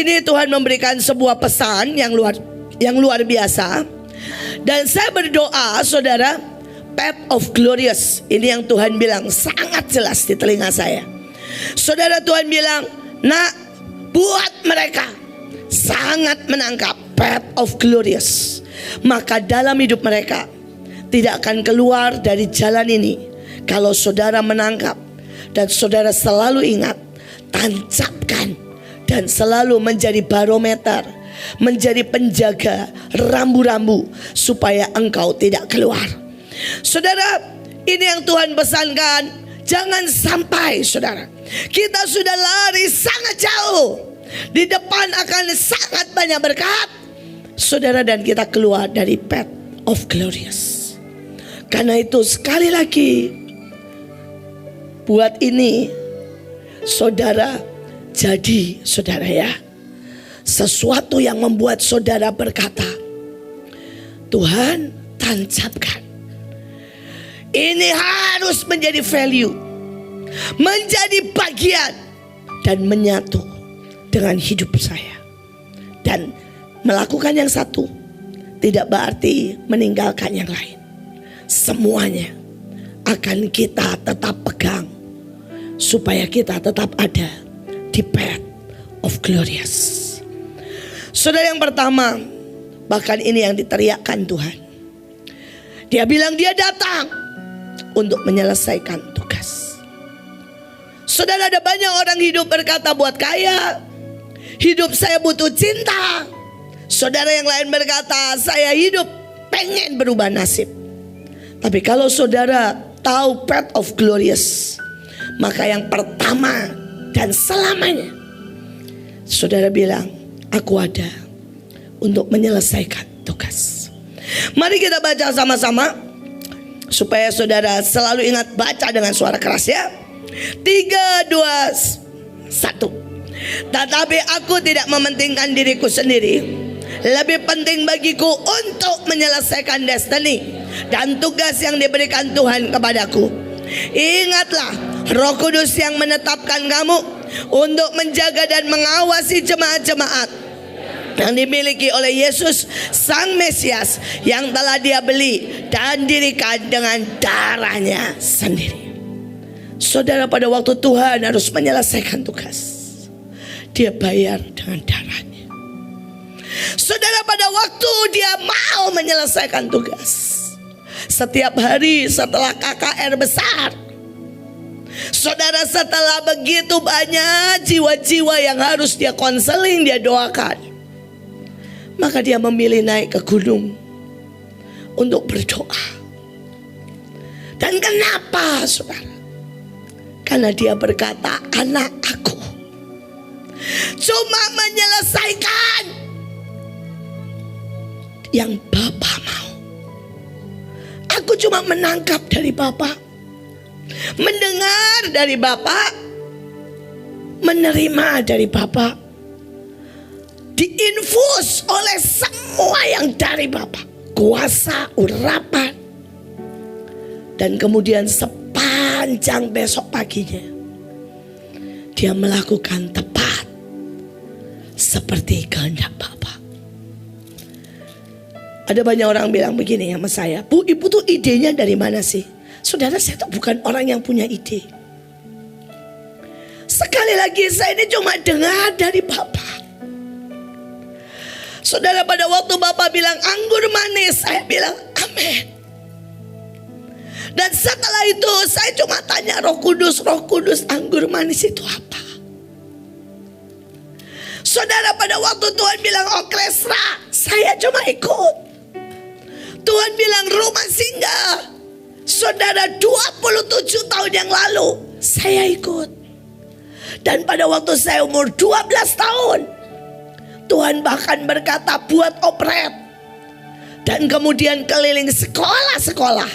ini Tuhan memberikan sebuah pesan yang luar biasa. Dan saya berdoa saudara, path of glorious, ini yang Tuhan bilang sangat jelas di telinga saya. Saudara, Tuhan bilang, nak, buat mereka sangat menangkap path of glorious. Maka dalam hidup mereka tidak akan keluar dari jalan ini kalau saudara menangkap. Dan saudara selalu ingat, tancapkan dan selalu menjadi barometer, menjadi penjaga rambu-rambu supaya engkau tidak keluar. Saudara, ini yang Tuhan pesankan. Jangan sampai saudara, kita sudah lari sangat jauh, di depan akan sangat banyak berkat, saudara, dan kita keluar dari path of glorious. Karena itu sekali lagi, buat ini saudara, jadi saudara ya, sesuatu yang membuat saudara berkata, Tuhan tancapkan. Ini harus menjadi value, menjadi bagian, dan menyatu dengan hidup saya. Dan melakukan yang satu tidak berarti meninggalkan yang lain. Semuanya akan kita tetap pegang supaya kita tetap ada di path of glorious. Saudara, yang pertama, bahkan ini yang diteriakkan Tuhan. Dia bilang dia datang untuk menyelesaikan tugas. Saudara, ada banyak orang hidup berkata buat kaya, hidup saya butuh cinta. Saudara yang lain berkata, saya hidup pengen berubah nasib. Tapi kalau saudara tahu path of glorious, maka yang pertama dan selamanya, saudara bilang, aku ada untuk menyelesaikan tugas. Mari kita baca sama-sama, supaya saudara selalu ingat baca dengan suara keras ya. 3, 2, 1. Tetapi aku tidak mementingkan diriku sendiri. Lebih penting bagiku untuk menyelesaikan destiny dan tugas yang diberikan Tuhan kepadaku. Ingatlah, Roh Kudus yang menetapkan kamu untuk menjaga dan mengawasi jemaat-jemaat yang dimiliki oleh Yesus Sang Mesias, yang telah Dia beli dan dirikan dengan darahnya sendiri. Saudara, pada waktu Tuhan harus menyelesaikan tugas, Dia bayar dengan darahnya. Saudara, pada waktu Dia mau menyelesaikan tugas, setiap hari setelah KKR besar, saudara, setelah begitu banyak jiwa-jiwa yang harus Dia konseling, Dia doakan, maka Dia memilih naik ke gunung untuk berdoa. Dan kenapa saudara? Karena Dia berkata, anak aku cuma menyelesaikan yang Bapa mau. Aku cuma menangkap dari Bapa, mendengar dari Bapa, menerima dari Bapa, diinfus oleh semua yang dari Bapa, kuasa, urapan. Dan kemudian sepanjang besok paginya Dia melakukan tepat seperti kehendak Bapa. Ada banyak orang bilang begini sama saya, Bu, ibu tuh idenya dari mana sih? Saudara, saya tuh bukan orang yang punya ide. Sekali lagi, saya ini cuma dengar dari Bapa. Saudara, pada waktu Bapa bilang anggur manis, saya bilang amin. Dan setelah itu saya cuma tanya Roh Kudus, anggur manis itu apa? Saudara, pada waktu Tuhan bilang orkestra, saya cuma ikut. Tuhan bilang rumah singgah, saudara, 27 tahun yang lalu saya ikut. Dan pada waktu saya umur 12 tahun, Tuhan bahkan berkata buat operet. Dan kemudian keliling sekolah-sekolah,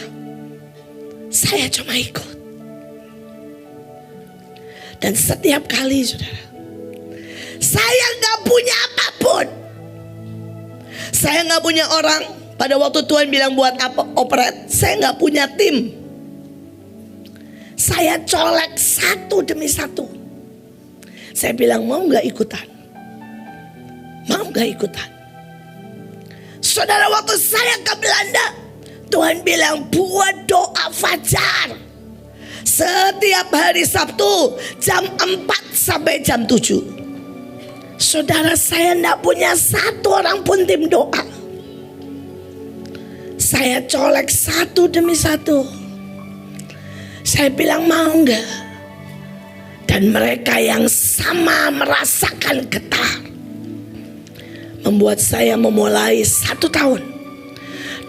saya cuma ikut. Dan setiap kali saudara, saya gak punya apapun. Saya gak punya orang. Pada waktu Tuhan bilang buat apa operet, saya gak punya tim. Saya colek satu demi satu. Saya bilang mau gak ikutan? Mau gak ikutan? Saudara, waktu saya ke Belanda, Tuhan bilang buat doa fajar setiap hari Sabtu jam 4 sampai jam 7. Saudara, saya tidak punya satu orang pun tim doa. Saya colek satu demi satu. Saya bilang mau enggak? Dan mereka yang sama merasakan getar, membuat saya memulai 1 tahun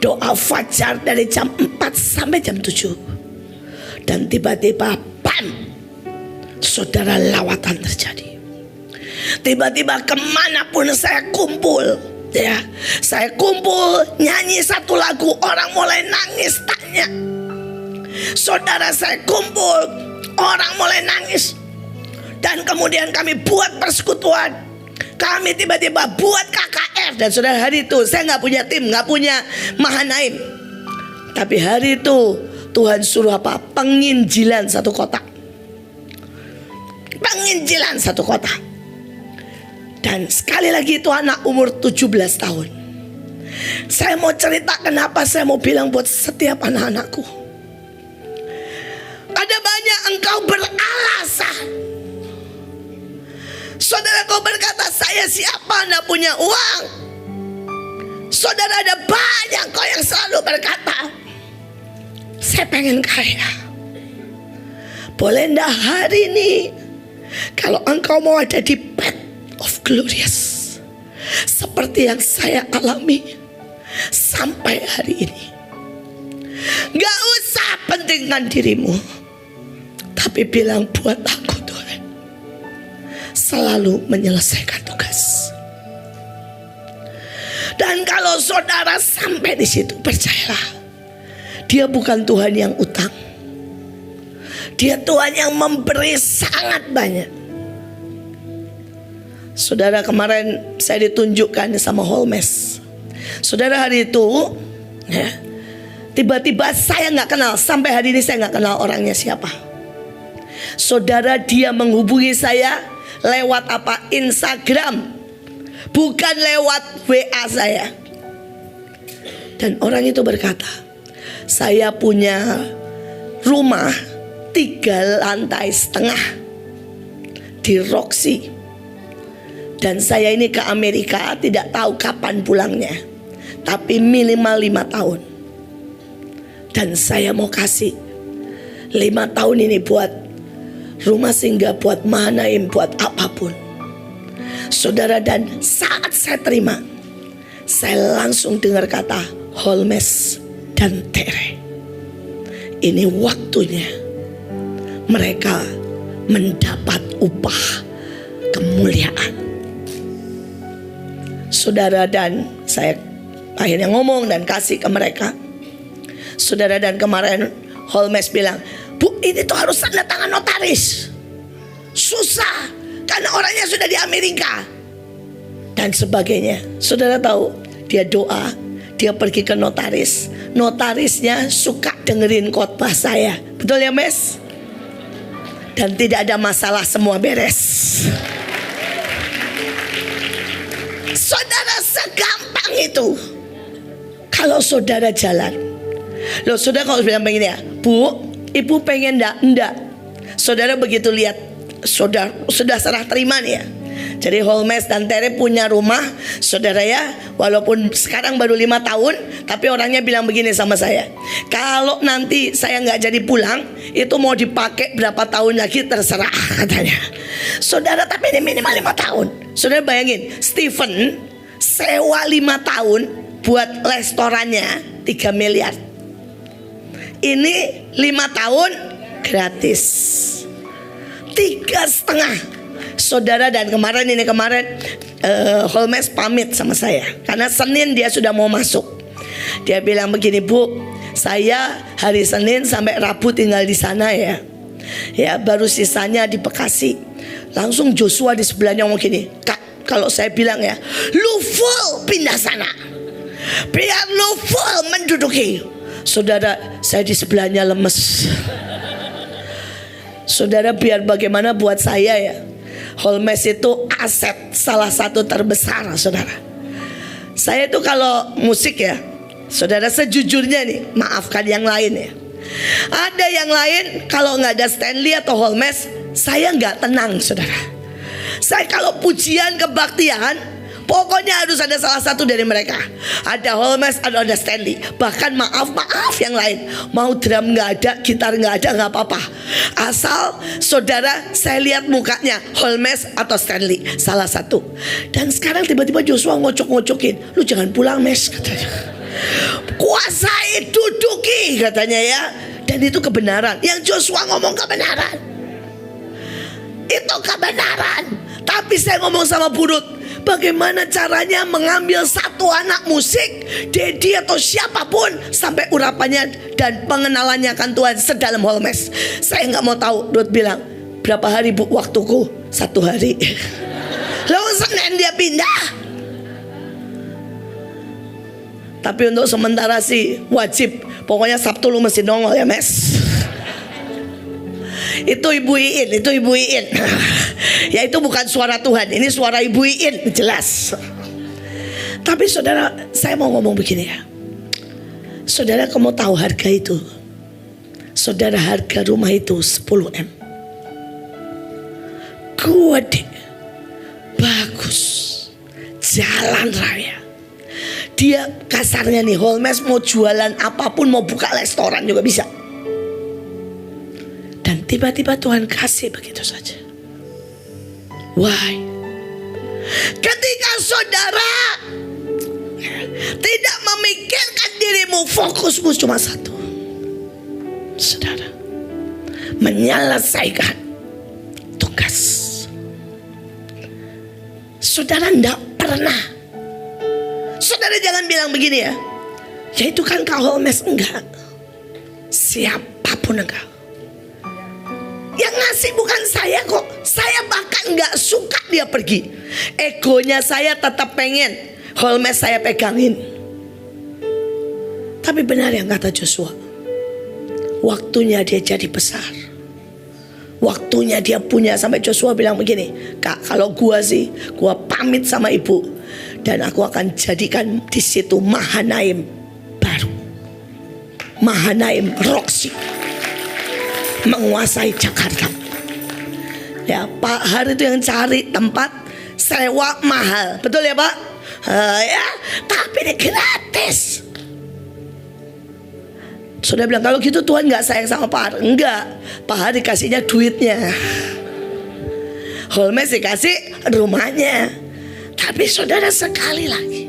doa fajar dari jam 4 sampai jam 7. Dan tiba-tiba bam, saudara, lawatan terjadi. Tiba-tiba kemanapun saya kumpul, ya, saya kumpul nyanyi satu lagu, orang mulai nangis tanya. Saudara, saya kumpul, orang mulai nangis. Dan kemudian kami buat persekutuan, kami tiba-tiba buat KKR. Dan saudara, hari itu saya nggak punya tim, nggak punya Mahanaim, tapi hari itu Tuhan suruh apa? Penginjilan satu kota. Penginjilan satu kota. Dan sekali lagi itu anak umur 17 tahun. Saya mau cerita kenapa saya mau bilang buat setiap anak-anakku. Ada banyak engkau beralasan. Saudara, kau berkata saya siapa, anda punya uang. Saudara, ada banyak kau yang selalu berkata saya pengen kaya. Boleh enggak hari ini, kalau engkau mau ada di path of glorious seperti yang saya alami sampai hari ini, gak usah pentingkan dirimu, tapi bilang buat aku Tuhan selalu menyelesaikan tugas. Dan kalau saudara sampai di situ, percayalah, Dia bukan Tuhan yang utang. Dia Tuhan yang memberi sangat banyak. Saudara, kemarin saya ditunjukkan sama Holmes. Saudara, hari itu ya, tiba-tiba saya gak kenal. Sampai hari ini saya gak kenal orangnya siapa. Saudara, dia menghubungi saya lewat apa? Instagram, bukan lewat WA saya. Dan orang itu berkata, saya punya rumah 3,5 lantai di Roxy, dan saya ini ke Amerika tidak tahu kapan pulangnya, tapi minimal 5 tahun. Dan saya mau kasih 5 tahun ini buat rumah singgah, buat Mahanaim, buat apapun. Saudara, dan saat saya terima, saya langsung dengar kata Holmes dan Tere, ini waktunya mereka mendapat upah kemuliaan. Saudara, dan saya akhirnya ngomong dan kasih ke mereka. Saudara, dan kemarin Holmes bilang, Bu, ini tuh harus tanda tangan notaris. Susah karena orangnya sudah di Amerika dan sebagainya. Saudara tahu, dia doa, dia pergi ke notaris. Notarisnya suka dengerin khotbah saya. Betul ya, Mes? Dan tidak ada masalah, semua beres. Saudara, segampang itu. Kalau saudara jalan, loh, saudara kalau bilang begini ya, Bu, ibu pengen enggak. Saudara begitu lihat, saudara sudah serah terima nih ya. Jadi Holmes dan Tere punya rumah, saudara ya, walaupun sekarang baru 5 tahun, tapi orangnya bilang begini sama saya, kalau nanti saya nggak jadi pulang, itu mau dipakai berapa tahun lagi terserah, katanya. Saudara, tapi ini minimal 5 tahun. Saudara bayangin, Stephen sewa 5 tahun buat restorannya 3 miliar. Ini 5 tahun gratis, 3,5. Saudara, dan kemarin Holmes pamit sama saya karena Senin dia sudah mau masuk. Dia bilang begini, Bu, saya hari Senin sampai Rabu tinggal di sana ya. Ya, baru sisanya di Bekasi. Langsung Joshua di sebelahnya ngomong gini, Kak, kalau saya bilang ya, lu full pindah sana, biar lu full menduduki. Saudara, saya di sebelahnya lemes. Saudara, biar bagaimana buat saya ya, Holmes itu aset salah satu terbesar, saudara. Saya itu kalau musik ya, saudara, sejujurnya nih, maafkan yang lain ya. Ada yang lain kalau nggak ada Stanley atau Holmes, saya nggak tenang, saudara. Saya kalau pujian kebaktian, pokoknya harus ada salah satu dari mereka. Ada Holmes atau ada Stanley. Bahkan maaf yang lain, mau drum nggak ada, gitar nggak ada, nggak apa-apa. Asal saudara saya lihat mukanya Holmes atau Stanley, salah satu. Dan sekarang tiba-tiba Joshua ngocok-ngocokin, lu jangan pulang mes, katanya. Kuasai, duduki, katanya ya. Dan itu kebenaran. Yang Joshua ngomong kebenaran. Itu kebenaran. Tapi saya ngomong sama Burut, bagaimana caranya mengambil satu anak musik, Dedi atau siapapun, sampai urapannya dan pengenalannya akan Tuhan sedalam Holmes. Saya nggak mau tahu. Burut bilang, berapa hari bu waktuku? 1 hari. Lalu Senin dia pindah. Tapi untuk sementara sih wajib. Pokoknya Sabtu lu mesti nongol ya mes. Itu Ibu Iin, itu Ibu Iin. Ya itu bukan suara Tuhan, ini suara Ibu Iin, jelas. Tapi saudara, saya mau ngomong begini ya. Saudara, kamu tahu harga itu? Saudara, harga rumah itu 10 M. Gede, bagus, jalan raya. Dia kasarnya nih, Holmes mau jualan apapun, mau buka restoran juga bisa. Dan tiba-tiba Tuhan kasih begitu saja. Why? Ketika saudara tidak memikirkan dirimu, fokusmu cuma satu. Saudara, menyelesaikan tugas. Saudara tidak pernah. Saudara jangan bilang begini ya, ya itu kan Kak Holmes. Enggak. Siapapun engkau, yang ngasih bukan saya kok. Saya bahkan gak suka dia pergi. Egonya saya tetap pengen Holmes saya pegangin. Tapi benar yang kata Joshua, waktunya dia jadi besar. Waktunya dia punya. Sampai Joshua bilang begini, Kak, kalau gua sih, gua pamit sama ibu, dan aku akan jadikan di situ Mahanaim baru. Mahanaim Roxy menguasai Jakarta. Ya, Pak Har itu yang cari tempat sewa mahal, betul ya Pak? Ya, tapi ini gratis. Sudah bilang kalau gitu Tuhan nggak sayang sama Pak Har. Enggak, Pak Har dikasihnya duitnya, Holmes dikasih rumahnya. Tapi saudara, sekali lagi,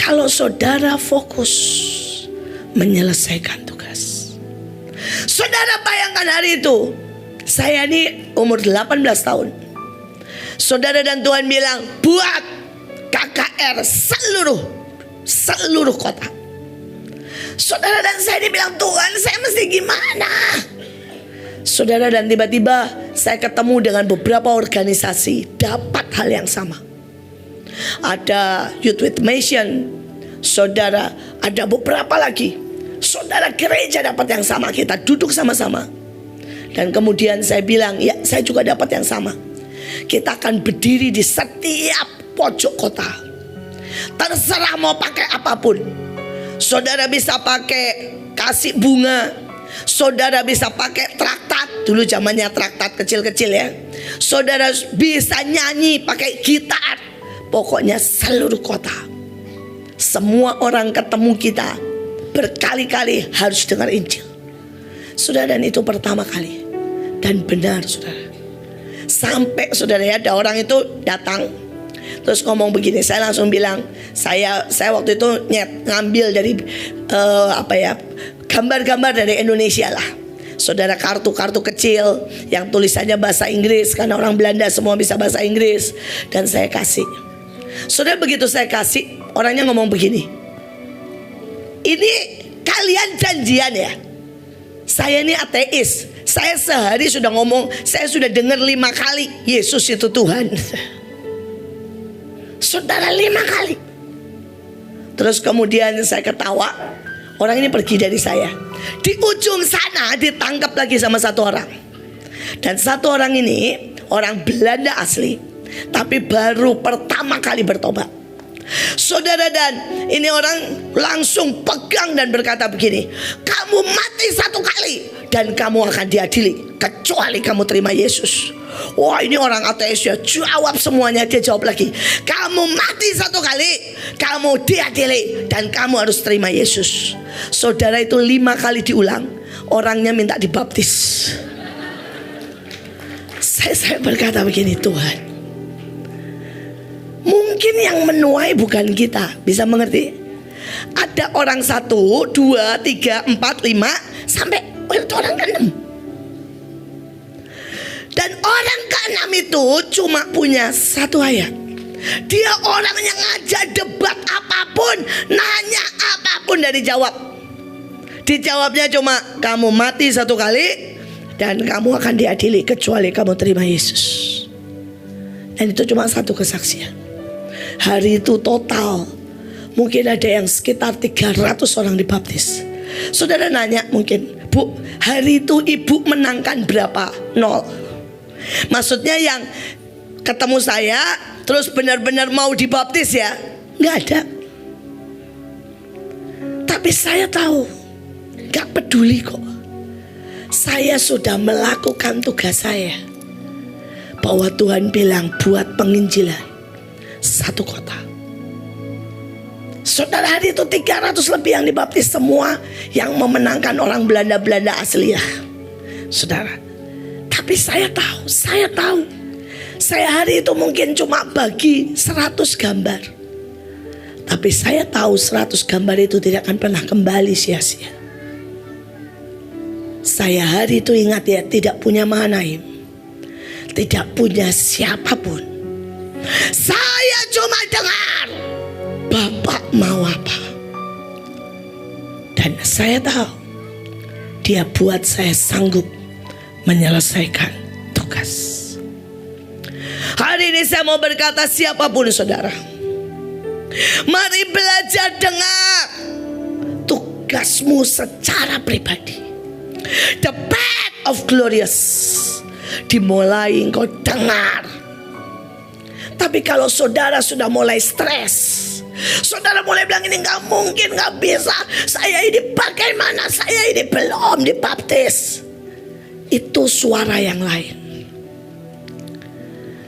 kalau saudara fokus menyelesaikan tugas. Saudara bayangkan hari itu, saya ini umur 18 tahun. Saudara dan Tuhan bilang, buat KKR seluruh kota. Saudara dan saya dibilang, Tuhan saya mesti gimana? Saudara, dan tiba-tiba saya ketemu dengan beberapa organisasi dapat hal yang sama. Ada Youth with Mission. Saudara, ada beberapa lagi. Saudara, gereja dapat yang sama, kita duduk sama-sama. Dan kemudian saya bilang, ya saya juga dapat yang sama. Kita akan berdiri di setiap pojok kota. Terserah mau pakai apapun. Saudara bisa pakai kasih bunga. Saudara bisa pakai traktat. Dulu zamannya traktat kecil-kecil ya. Saudara bisa nyanyi pakai gitar. Pokoknya seluruh kota, semua orang ketemu kita, berkali-kali harus dengar Injil. Saudara, dan itu pertama kali. Dan benar saudara, sampai saudara ya, ada orang itu datang terus ngomong begini. Saya langsung bilang, saya waktu itu ngambil dari gambar-gambar dari Indonesia lah. Saudara, kartu-kartu kecil yang tulisannya bahasa Inggris, karena orang Belanda semua bisa bahasa Inggris. Dan saya kasih. Saudara, begitu saya kasih, orangnya ngomong begini, ini kalian janjian ya? Saya ini ateis. Saya sehari sudah ngomong, saya sudah dengar 5 kali Yesus itu Tuhan. Saudara, 5 kali. Terus kemudian saya ketawa. Orang ini pergi dari saya. Di ujung sana ditangkap lagi sama satu orang. Dan satu orang ini orang Belanda asli, tapi baru pertama kali bertobat. Saudara, dan ini orang langsung pegang dan berkata begini, kamu mati satu kali dan kamu akan diadili kecuali kamu terima Yesus. Wah, ini orang ateis ya, jawab semuanya. Dia jawab lagi, kamu mati satu kali, kamu diadili dan kamu harus terima Yesus. Saudara, itu 5 kali diulang, orangnya minta dibaptis. Saya berkata begini, Tuhan, mungkin yang menuai bukan kita. Bisa mengerti? Ada orang 1, 2, 3, 4, 5 sampai itu orang ke-6. Dan orang ke-6 itu cuma punya 1 ayat. Dia orang yang ngajak debat apapun, nanya apapun dan dijawab. Dijawabnya cuma, kamu mati 1 kali dan kamu akan diadili kecuali kamu terima Yesus. Dan itu cuma 1 kesaksian. Hari itu total mungkin ada yang sekitar 300 orang dibaptis. Saudara nanya mungkin, Bu, hari itu ibu menangkan berapa? 0. Maksudnya yang ketemu saya terus benar-benar mau dibaptis ya? Nggak ada. Tapi saya tahu, nggak peduli kok. Saya sudah melakukan tugas saya. Bahwa Tuhan bilang buat penginjilan 1 kota. Saudara, hari itu 300 lebih yang dibaptis, semua yang memenangkan orang Belanda asli ya, saudara. Tapi saya tahu, saya hari itu mungkin cuma bagi 100 gambar. Tapi saya tahu 100 gambar itu tidak akan pernah kembali sia-sia. Saya hari itu ingat ya, tidak punya Mahanaim, tidak punya siapapun. Saya cuma dengar Bapak mau apa. Dan saya tahu Dia buat saya sanggup menyelesaikan tugas. Hari ini saya mau berkata, siapapun saudara, mari belajar dengar tugasmu secara pribadi. The path of glorious dimulai engkau dengar. Tapi kalau saudara sudah mulai stres, saudara mulai bilang ini gak mungkin, gak bisa, saya ini bagaimana, saya ini belum dibaptis, itu suara yang lain.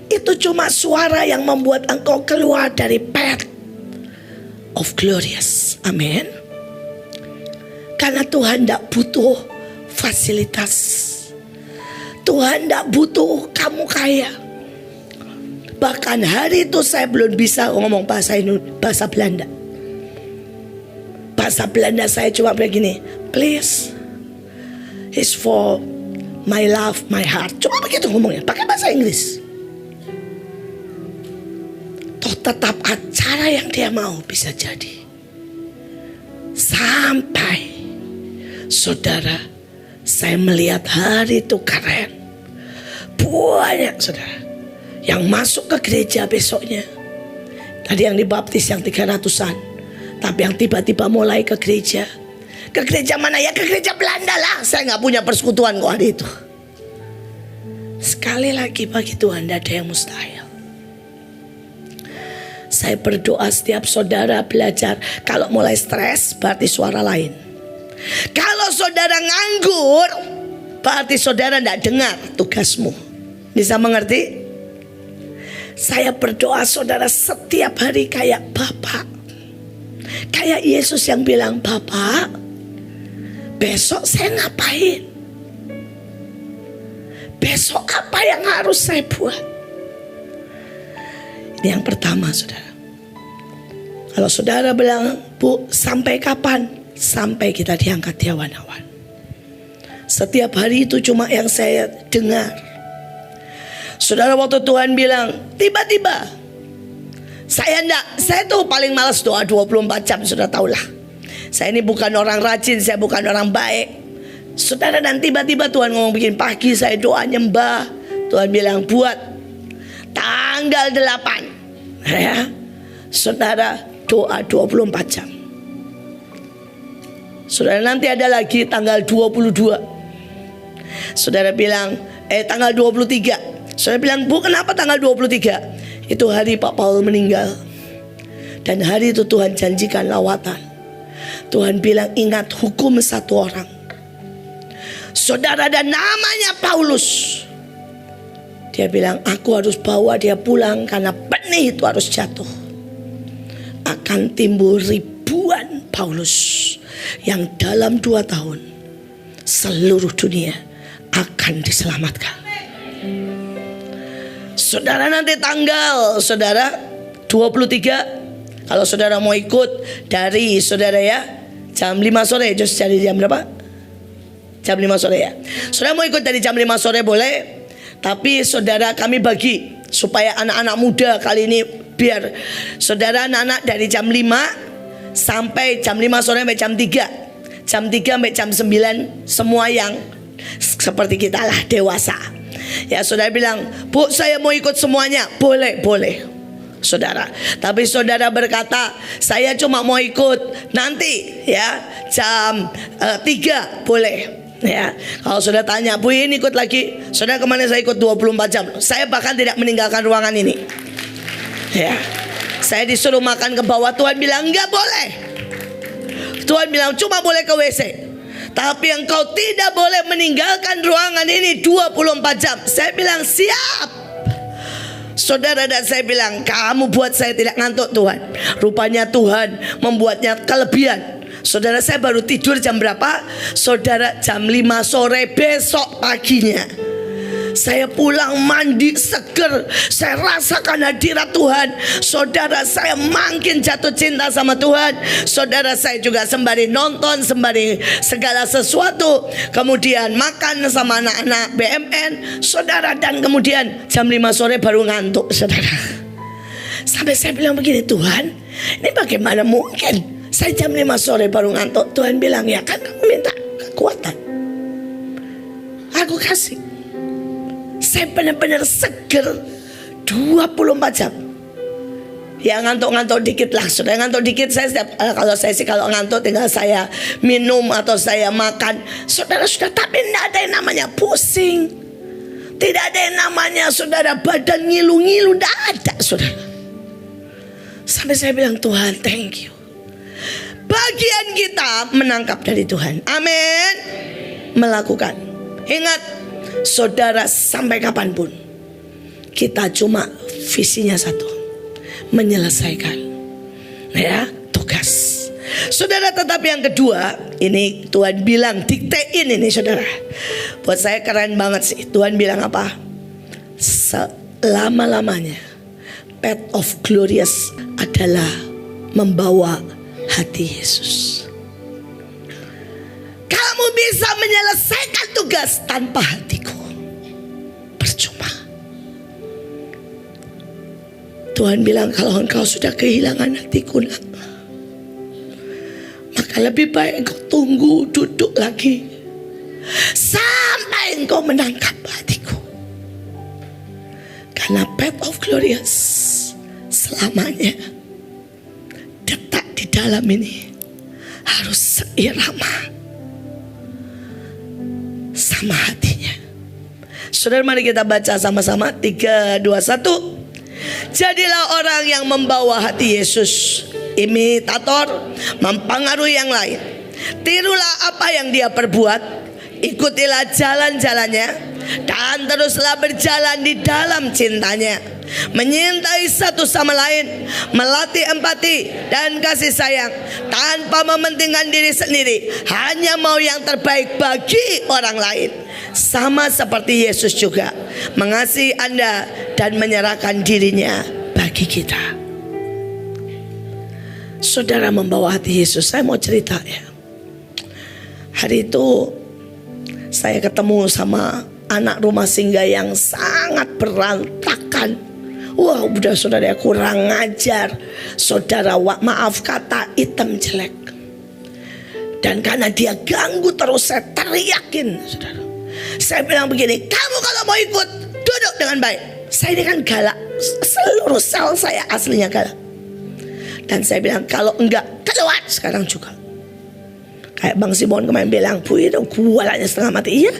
Itu cuma suara yang membuat engkau keluar dari path of glorious. Amin. Karena Tuhan tidak butuh fasilitas, Tuhan tidak butuh kamu kaya. Bahkan hari itu saya belum bisa ngomong bahasa Belanda. Bahasa Belanda saya cuma begini, please, it's for my love, my heart. Cuma begitu ngomongnya, pakai bahasa Inggris. Toh tetap acara yang dia mau bisa jadi. Sampai saudara, saya melihat hari itu keren. Banyak saudara yang masuk ke gereja besoknya. Tadi yang dibaptis yang 300-an, tapi yang tiba-tiba mulai ke gereja. Ke gereja mana ya? Ke gereja Belanda lah. Saya gak punya persekutuan kok hari itu. Sekali lagi bagi Tuhan tidak ada yang mustahil. Saya berdoa setiap saudara belajar. Kalau mulai stres berarti suara lain. Kalau saudara nganggur berarti saudara tidak dengar tugasmu. Bisa mengerti? Saya berdoa saudara setiap hari kayak Bapak, kayak Yesus yang bilang, Bapak, besok saya ngapain? Besok apa yang harus saya buat? Ini yang pertama saudara. Kalau saudara bilang, Bu, sampai kapan? Sampai kita diangkat di awan-awan. Setiap hari itu cuma yang saya dengar. Saudara, waktu Tuhan bilang, tiba-tiba saya tuh paling malas doa 24 jam, sudah tahulah. Saya ini bukan orang rajin, saya bukan orang baik. Saudara, dan tiba-tiba Tuhan ngomong bikin pagi saya doa nyembah. Tuhan bilang buat tanggal 8 ya, saudara doa 24 jam. Saudara, nanti ada lagi tanggal 22. Saudara bilang tanggal 23. Saya bilang, Bu, kenapa tanggal 23? Itu hari Pak Paul meninggal. Dan hari itu Tuhan janjikan lawatan. Tuhan bilang, ingat hukum satu orang. Saudara, dan namanya Paulus. Dia bilang, aku harus bawa dia pulang karena benih itu harus jatuh. Akan timbul ribuan Paulus yang dalam 2 tahun seluruh dunia akan diselamatkan. Saudara, nanti tanggal saudara 23, kalau saudara mau ikut dari saudara ya, jam 5 sore. Just cari jam berapa? Jam 5 sore ya. Saudara mau ikut dari jam 5 sore boleh. Tapi saudara, kami bagi supaya anak-anak muda kali ini, biar saudara anak-anak dari jam 5 sampai jam 5 sore sampai jam 3. Jam 3 sampai jam 9 semua yang seperti kita lah, dewasa. Ya, saudara bilang, Bu, saya mau ikut semuanya. Boleh, boleh saudara. Tapi saudara berkata, saya cuma mau ikut nanti ya jam 3, boleh. Ya, kalau saudara tanya, Bu, ini ikut lagi, saudara kemana? Saya ikut 24 jam. Saya bahkan tidak meninggalkan ruangan ini. Ya, saya disuruh makan ke bawah, Tuhan bilang enggak boleh. Tuhan bilang cuma boleh ke WC, tapi engkau tidak boleh meninggalkan ruangan ini 24 jam. Saya bilang siap. Saudara, dan saya bilang, kamu buat saya tidak ngantuk Tuhan. Rupanya Tuhan membuatnya kelebihan. Saudara, saya baru tidur jam berapa? Saudara, jam 5 sore besok paginya saya pulang mandi seger. Saya rasakan hadirat Tuhan. Saudara, saya makin jatuh cinta sama Tuhan. Saudara, saya juga sembari nonton, sembari segala sesuatu, kemudian makan sama anak-anak BMN. Saudara, dan kemudian jam 5 sore baru ngantuk. Saudara, sampai saya bilang begini, Tuhan, ini bagaimana mungkin saya jam 5 sore baru ngantuk? Tuhan bilang, ya kan kamu minta kekuatan, aku kasih. Saya benar-benar seger 24 jam. Ya, ngantuk-ngantuk dikit lah. Sudah ngantuk dikit, saya setiap kalau saya sih kalau ngantuk tinggal saya minum atau saya makan. Saudara, sudah, tapi tidak ada yang namanya pusing. Tidak ada yang namanya saudara badan ngilu-ngilu, tidak ada saudara. Sampai saya bilang, Tuhan, thank you. Bagian kita menangkap dari Tuhan. Amin. Melakukan. Ingat, saudara, sampai kapanpun kita cuma visinya satu, menyelesaikan ya tugas. Saudara, tetapi yang kedua, ini Tuhan bilang diktein ini saudara. Buat saya keren banget sih. Tuhan bilang apa? Selama-lamanya path of glorious adalah membawa hati Yesus. Kamu bisa menyelesaikan tugas tanpa hatiku, percuma. Tuhan bilang, kalau engkau sudah kehilangan hatiku, nak, maka lebih baik engkau tunggu, duduk lagi sampai engkau menangkap hatiku. Karena path of glorious selamanya, detak di dalam ini harus seirama sama hatinya. Saudara, mari kita baca sama-sama. 3, 2, 1. Jadilah orang yang membawa hati Yesus, imitator, mempengaruhi yang lain. Tirulah apa yang dia perbuat, ikutilah jalan-jalannya, dan teruslah berjalan di dalam cintanya, menyintai satu sama lain, melatih empati dan kasih sayang, tanpa mementingkan diri sendiri, hanya mau yang terbaik bagi orang lain. Sama seperti Yesus juga mengasihi Anda dan menyerahkan dirinya bagi kita. Saudara, membawa hati Yesus. Saya mau cerita ya. Hari itu saya ketemu sama anak rumah singgah yang sangat berantakan. Wah, udah saudara, kurang ngajar. Saudara, maaf kata, hitam jelek. Dan karena dia ganggu terus, saya teriakin saudara. Saya bilang begini, kamu kalau mau ikut, duduk dengan baik. Saya ini kan galak, seluruh sel saya aslinya galak. Dan saya bilang, kalau enggak, keluar sekarang juga. Kayak Bang Simon kemarin bilang, Bu, itu gualanya setengah mati. Iya.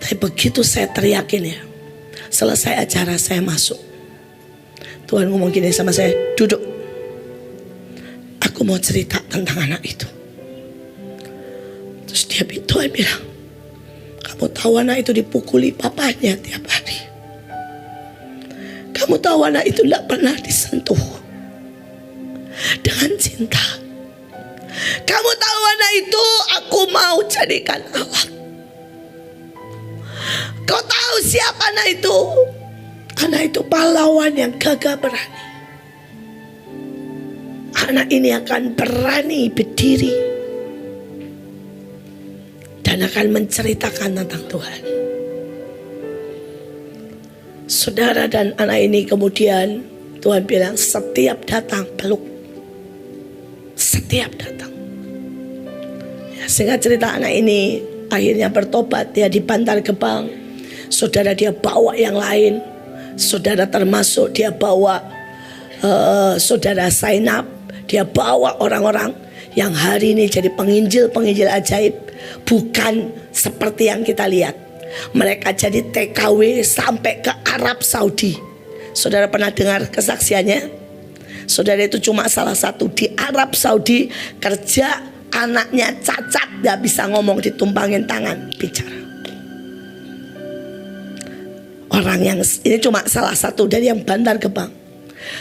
Tapi begitu saya teriakin ya, selesai acara saya masuk, Tuhan ngomong gini sama saya, duduk. Aku mau cerita tentang anak itu. Terus Tuhan bilang, kamu tahu anak itu dipukuli papanya tiap hari. Kamu tahu anak itu tidak pernah disentuh dengan cinta. Kamu tahu anak itu aku mau jadikan awak. Kau tahu siapa anak itu? Anak itu pahlawan yang gagah berani. Anak ini akan berani berdiri dan akan menceritakan tentang Tuhan. Saudara, dan anak ini kemudian Tuhan bilang setiap datang peluk. Setiap datang. Ya, sehingga cerita anak ini akhirnya bertobat. Dia di Bantar Gebang. Saudara, dia bawa yang lain. Saudara, termasuk dia bawa saudara Zainab. Dia bawa orang-orang yang hari ini jadi penginjil-penginjil ajaib. Bukan seperti yang kita lihat. Mereka jadi TKW sampai ke Arab Saudi. Saudara pernah dengar kesaksiannya? Saudara, itu cuma salah satu di Arab Saudi, kerja, anaknya cacat, gak bisa ngomong, ditumpangin tangan bicara. Orang yang ini cuma salah satu dari yang Bantar Gebang.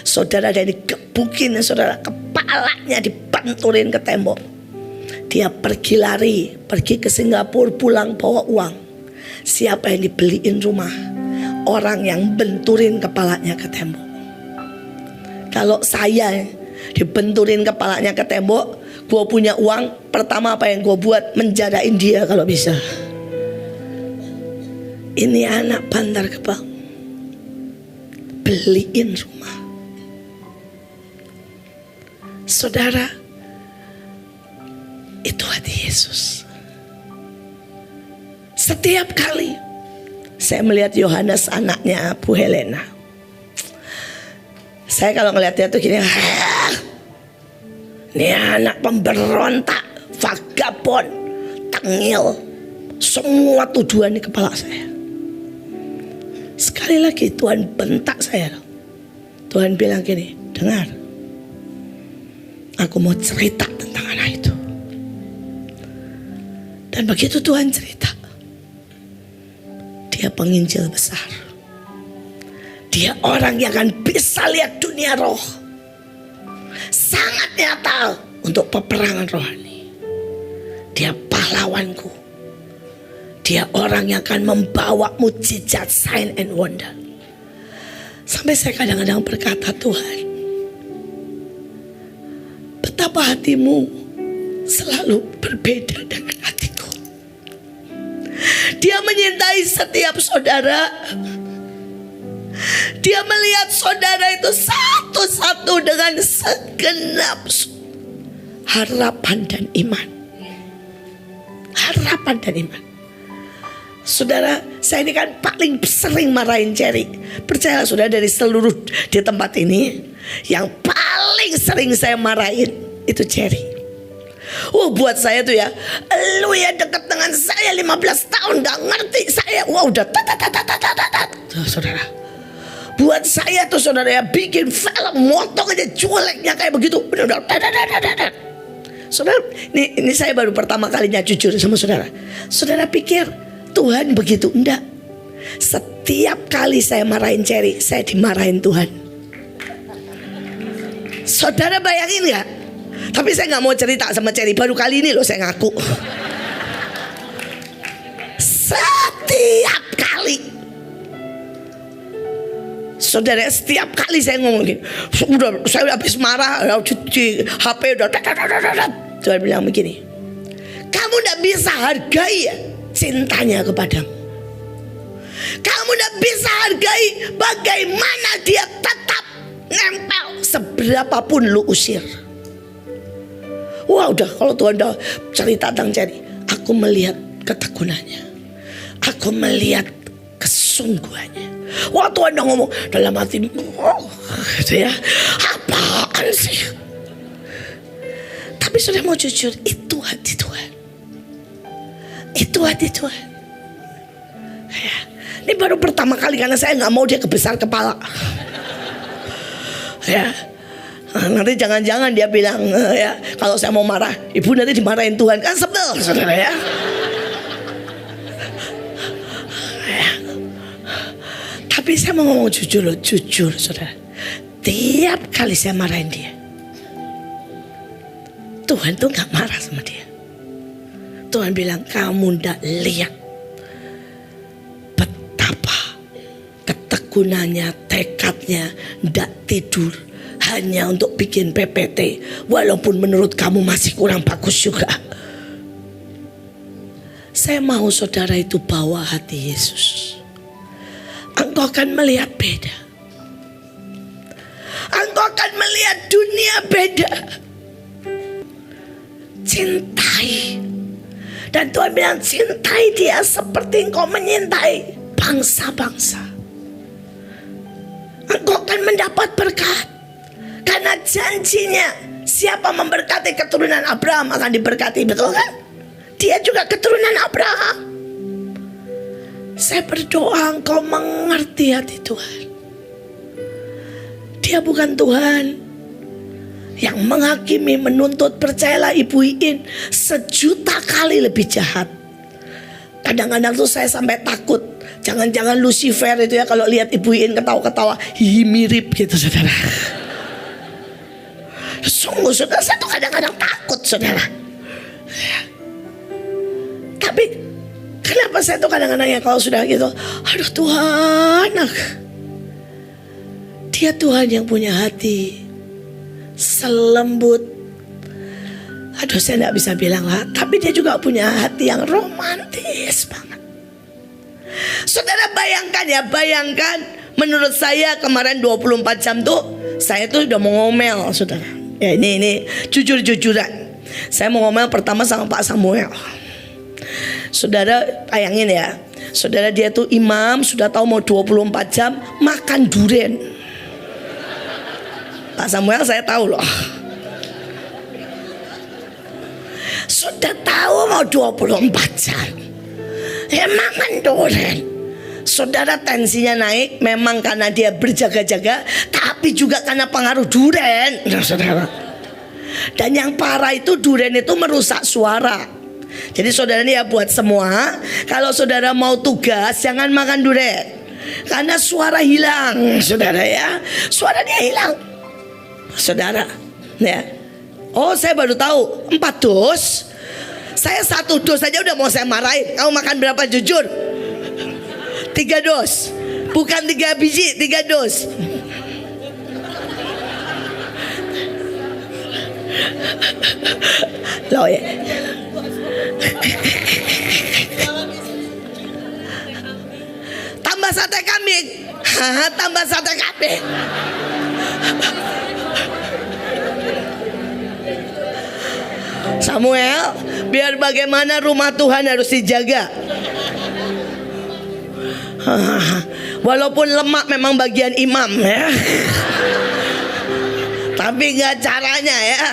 Saudara, dari gebukin, saudara, kepalanya dibenturin ke tembok. Dia pergi lari, pergi ke Singapura, pulang bawa uang. Siapa yang dibeliin rumah? Orang yang benturin kepalanya ke tembok. Kalau saya dibenturin kepalanya ke tembok, gue punya uang, pertama apa yang gue buat? Menjarain dia kalau bisa. Ini anak Bantar Gebang, beliin rumah. Saudara, itu hati Yesus. Setiap kali saya melihat Yohanes, anaknya Bu Helena, saya kalau ngelihat dia tuh gini, ini anak pemberontak, vagabond, tengil, semua tuduhan di kepala saya. Sekali lagi Tuhan bentak saya. Tuhan bilang gini, dengar, aku mau cerita tentang anak itu. Dan begitu Tuhan cerita, dia penginjil besar. Dia orang yang akan bisa lihat dunia roh. Sangat nyata untuk peperangan rohani. Dia pahlawanku. Dia orang yang akan membawa mukjizat, sign and wonder. Sampai saya kadang-kadang berkata, Tuhan, betapa hatimu selalu berbeda dengan hatiku. Dia menyintai setiap saudara. Dia melihat saudara itu satu-satu dengan segenap harapan dan iman. Harapan dan iman. Saudara, saya ini kan paling sering marahin Cherry. Percayalah saudara, dari seluruh di tempat ini, yang paling sering saya marahin itu Cherry. Buat saya tuh ya, lu ya deket dengan saya 15 tahun gak ngerti saya. Udah saudara. Buat saya tuh saudara ya, bikin film motong aja cueknya kayak begitu. Udah. Saudara, ini saya baru pertama kalinya jujur sama saudara. Saudara pikir Tuhan begitu? Enggak. Setiap kali saya marahin Cherry, saya dimarahin Tuhan. Saudara bayangin gak? Tapi saya gak mau cerita sama Cherry, baru kali ini loh saya ngaku. Setiap kali. Saudara, setiap kali saya ngomong gini, udah saya habis marah, di HP udah. Tuhan bilang begini, kamu gak bisa hargai ya cintanya kepadamu. Kamu gak bisa hargai bagaimana dia tetap nempel seberapapun lu usir. Udah, kalau Tuhan udah cerita tentang Cherry, aku melihat ketekunannya, aku melihat kesungguhannya. Tuhan udah ngomong dalam hati, gitu ya, apaan sih? Tapi sudah mau jujur, itu hati Tuhan. Itu hati Tuhan. Ini baru pertama kali karena saya nggak mau dia kebesar kepala. Ya, nanti jangan-jangan dia bilang ya kalau saya mau marah, ibu nanti dimarahin Tuhan, kan sebel saudara ya. Tapi saya mau ngomong jujur loh, jujur saudara. Tiap kali saya marahin dia, Tuhan tuh gak marah sama dia. Tuhan bilang, kamu ndak lihat betapa ketekunannya, tekadnya, ndak tidur hanya untuk bikin PPT, walaupun menurut kamu masih kurang bagus juga. Saya mau saudara itu bawa hati Yesus. Engkau akan melihat beda. Engkau akan melihat dunia beda. Cintai. Dan Tuhan bilang, cintai dia seperti engkau menyintai bangsa-bangsa. Engkau akan mendapat berkat. Karena janjinya, siapa memberkati keturunan Abraham akan diberkati, betul kan? Dia juga keturunan Abraham. Saya berdoa engkau mengerti hati Tuhan. Dia bukan Tuhan yang menghakimi, menuntut. Percayalah Ibu Iin 1.000.000 kali lebih jahat. Kadang-kadang tuh saya sampai takut. Jangan-jangan Lucifer itu ya kalau lihat Ibu Iin ketawa-ketawa, hihi mirip gitu saudara. Sungguh saudara, saya tuh kadang-kadang takut saudara. Tapi kenapa saya tuh kadang-kadang ya kalau sudah gitu, aduh Tuhan, dia Tuhan yang punya hati selembut, aduh saya gak bisa bilang lah, tapi dia juga punya hati yang romantis banget. Saudara bayangkan ya, bayangkan menurut saya kemarin 24 jam tuh saya tuh udah mau ngomel saudara. Ya ini jujur-jujuran. Saya mau ngomel pertama sama Pak Samuel. Saudara bayangin ya, saudara dia tuh imam, sudah tahu mau 24 jam makan durian. Pak Samuel saya tahu loh. Sudah tahu mau 24 jam ya makan durian. Saudara tensinya naik memang karena dia berjaga-jaga, tapi juga karena pengaruh durian. Nah, saudara. Dan yang parah itu durian itu merusak suara. Jadi saudara ini ya buat semua, kalau saudara mau tugas jangan makan durian, karena suara hilang, saudara ya, suaranya hilang, saudara. Ya, oh saya baru tahu 4 dos, saya 1 dos saja udah mau saya marahin. Kamu makan berapa jujur? 3 dos, bukan 3 biji, 3 dos. Loh ya. Tambah sate kambing. Tambah sate kambing. Samuel, biar bagaimana rumah Tuhan harus dijaga. Walaupun lemak memang bagian imam ya, tapi gak caranya ya.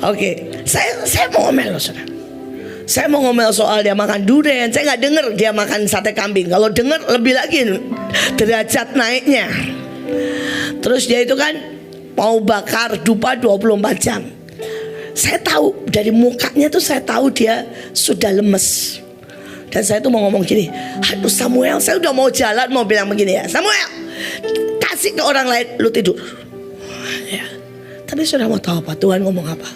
Oke, saya mau ngomel loh saudara. Saya mau ngomel soal dia makan durian. Saya gak dengar dia makan sate kambing. Kalau dengar lebih lagi derajat naiknya. Terus dia itu kan mau bakar dupa 24 jam. Saya tahu dari mukanya tuh, saya tahu dia sudah lemes. Dan saya tuh mau ngomong gini, aduh Samuel, saya udah mau jalan, mau bilang begini ya, Samuel, kasih ke orang lain, lu tidur ya. Tapi sudah mau tahu apa Tuhan ngomong apa?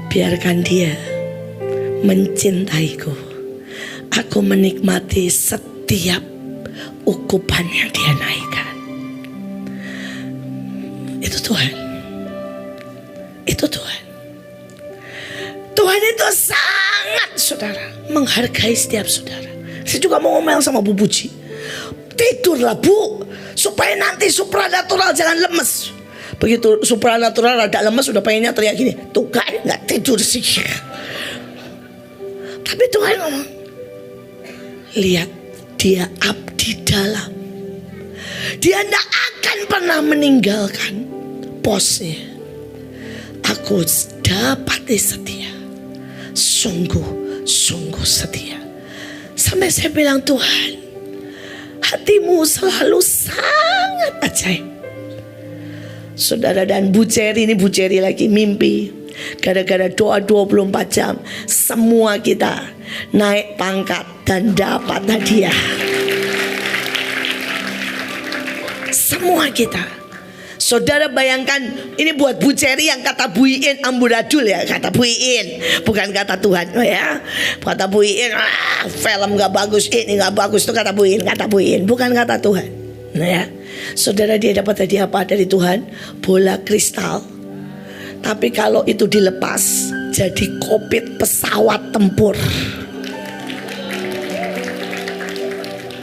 Biarkan dia mencintaiku. Aku menikmati setiap ukupan yang dia naikkan. Itu Tuhan. Itu Tuhan. Tuhan itu sangat saudara menghargai setiap saudara. Saya juga mau ngomel sama Bu Puji, tidurlah Bu, supaya nanti supranatural jangan lemes. Begitu supranatural rada lemes udah pengennya teriak gini, tuh kan gak tidur sih. Tapi Tuhan ngomong, lihat dia abdi dalam. Dia tidak akan pernah meninggalkan posnya. Aku dapati setia, sungguh-sungguh setia. Sampai saya bilang, Tuhan, hatimu selalu sangat ajaib. Saudara, dan Bu Cherry lagi mimpi. Gara-gara doa 24 jam, semua kita naik pangkat dan dapat hadiah. Semua kita. Saudara bayangkan, ini buat Bu Cherry yang kata Bu Iin amburadul ya, kata Bu Iin, bukan kata Tuhan. Oh ya, kata Bu Iin, film gak bagus, ini gak bagus, itu kata Bu Iin, bukan kata Tuhan. Nah ya, saudara, dia dapat hadiah apa dari Tuhan? Bola kristal. Tapi kalau itu dilepas, jadi kokpit pesawat tempur.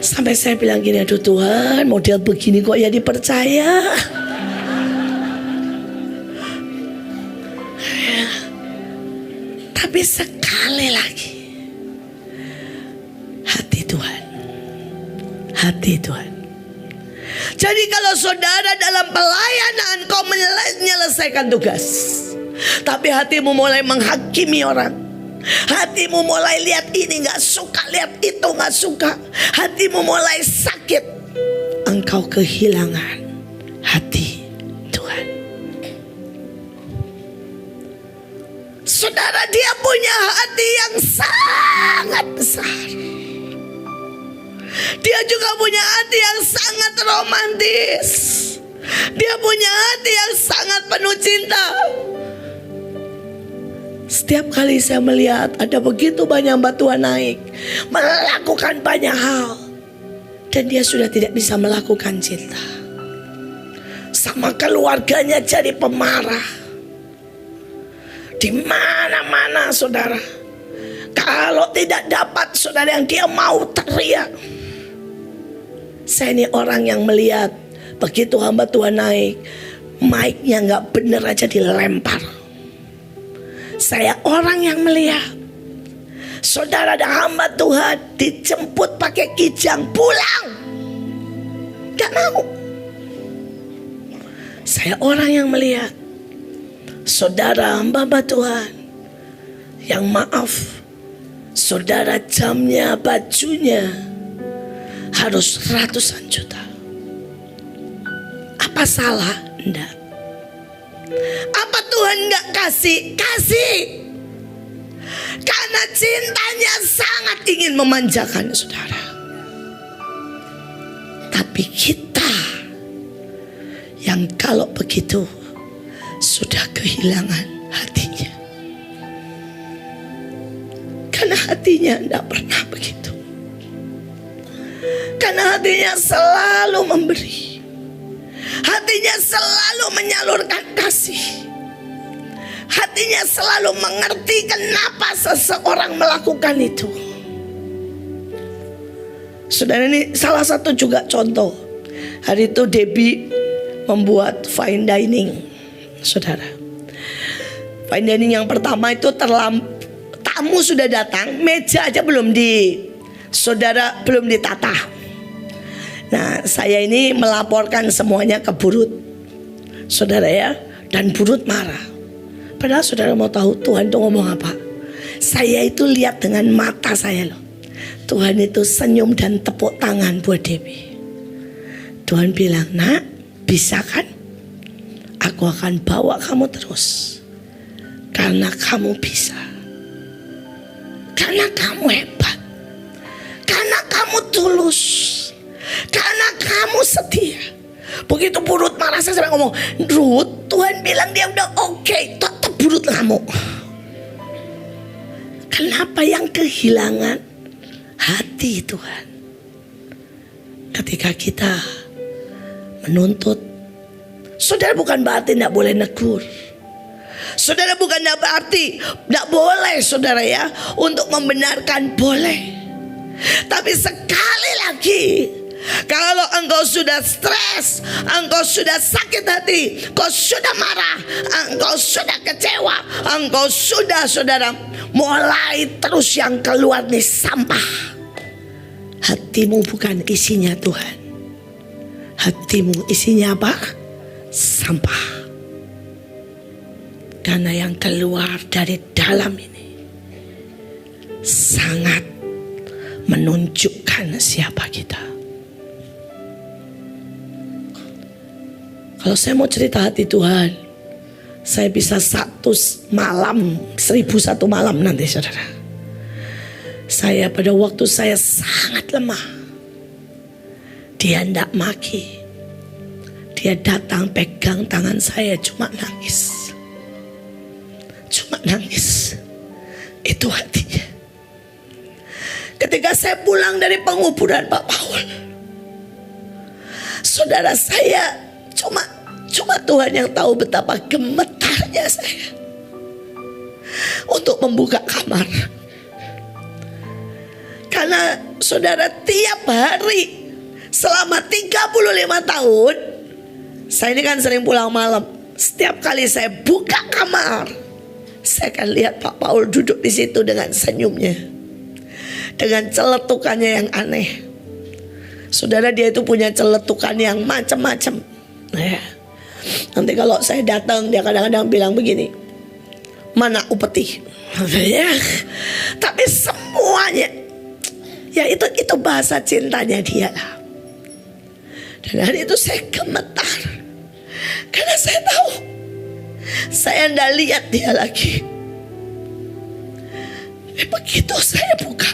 Sampai saya bilang gini, aduh Tuhan, model begini kok ya dipercaya. Tapi sekali lagi, hati Tuhan. Jadi kalau saudara dalam pelayanan kau menyelesaikan tugas, tapi hatimu mulai menghakimi orang, hatimu mulai lihat ini gak suka, lihat itu gak suka, hatimu mulai sakit, engkau kehilangan hati Tuhan. Saudara, dia punya hati yang sangat besar. Dia juga punya hati yang sangat romantis. Dia punya hati yang sangat penuh cinta. Setiap kali saya melihat ada begitu banyak hamba Tuhan naik, melakukan banyak hal, dan dia sudah tidak bisa melakukan cinta. Sama keluarganya jadi pemarah. Di mana-mana saudara, kalau tidak dapat saudara yang dia mau teriak. Saya ini orang yang melihat begitu hamba Tuhan naik, mic-nya gak bener aja dilempar. Saya orang yang melihat saudara dan hamba Tuhan dijemput pakai kijang pulang, gak mau. Saya orang yang melihat saudara hamba Tuhan yang maaf, saudara jamnya, bajunya harus ratusan juta. Apa salah? Enggak. Apa Tuhan enggak kasih? Kasih. Karena cintanya sangat ingin memanjakan saudara. Tapi kita yang kalau begitu sudah kehilangan hatinya. Karena hatinya enggak pernah begitu. Karena hatinya selalu memberi, hatinya selalu menyalurkan kasih, hatinya selalu mengerti kenapa seseorang melakukan itu. Saudara, ini salah satu juga contoh. Hari itu Debbie membuat fine dining. Saudara, fine dining yang pertama itu tamu sudah datang, meja aja belum ditata. Nah, saya ini melaporkan semuanya ke Burut, saudara ya, dan Burut marah. Padahal saudara mau tahu Tuhan itu ngomong apa? Saya itu lihat dengan mata saya loh. Tuhan itu senyum dan tepuk tangan buat Debbie. Tuhan bilang, nak, bisa kan? Aku akan bawa kamu terus. Karena kamu bisa. Karena kamu hebat. Karena kamu tulus. Karena kamu setia. Begitu Burut marah, saya sampai ngomong, Ruth, Tuhan bilang dia udah oke, tetap Burut ngamuk. Kenapa? Yang kehilangan hati Tuhan. Ketika kita menuntut, saudara, bukan berarti tidak boleh negur. Saudara, bukan berarti tidak boleh saudara ya untuk membenarkan, boleh. Tapi sekali lagi, kalau engkau sudah stres, engkau sudah sakit hati, engkau sudah marah, engkau sudah kecewa, engkau sudah saudara mulai terus yang keluar nih sampah. Hatimu bukan isinya Tuhan. Hatimu isinya apa? Sampah. Karena yang keluar dari dalam ini sangat menunjukkan siapa kita. Kalau saya mau cerita hati Tuhan, saya bisa 101 malam nanti, saudara. Saya pada waktu saya sangat lemah, dia hendak maki. Dia datang pegang tangan saya, cuma nangis. Cuma nangis. Itu hatinya. Ketika saya pulang dari penguburan Pak Paul, saudara, saya cuma Tuhan yang tahu betapa gemetarnya saya untuk membuka kamar. Karena saudara, tiap hari selama 35 tahun, saya ini kan sering pulang malam. Setiap kali saya buka kamar, saya akan lihat Pak Paul duduk di situ dengan senyumnya, dengan celetukannya yang aneh. Saudara, dia itu punya celetukan yang macam-macam. Nah, nanti kalau saya datang, dia kadang-kadang bilang begini, mana upeti? Ya, tapi semuanya, ya itu bahasa cintanya dia lah. Dan hari itu saya gemetar, karena saya tahu saya tidak lihat dia lagi. Begitu saya buka,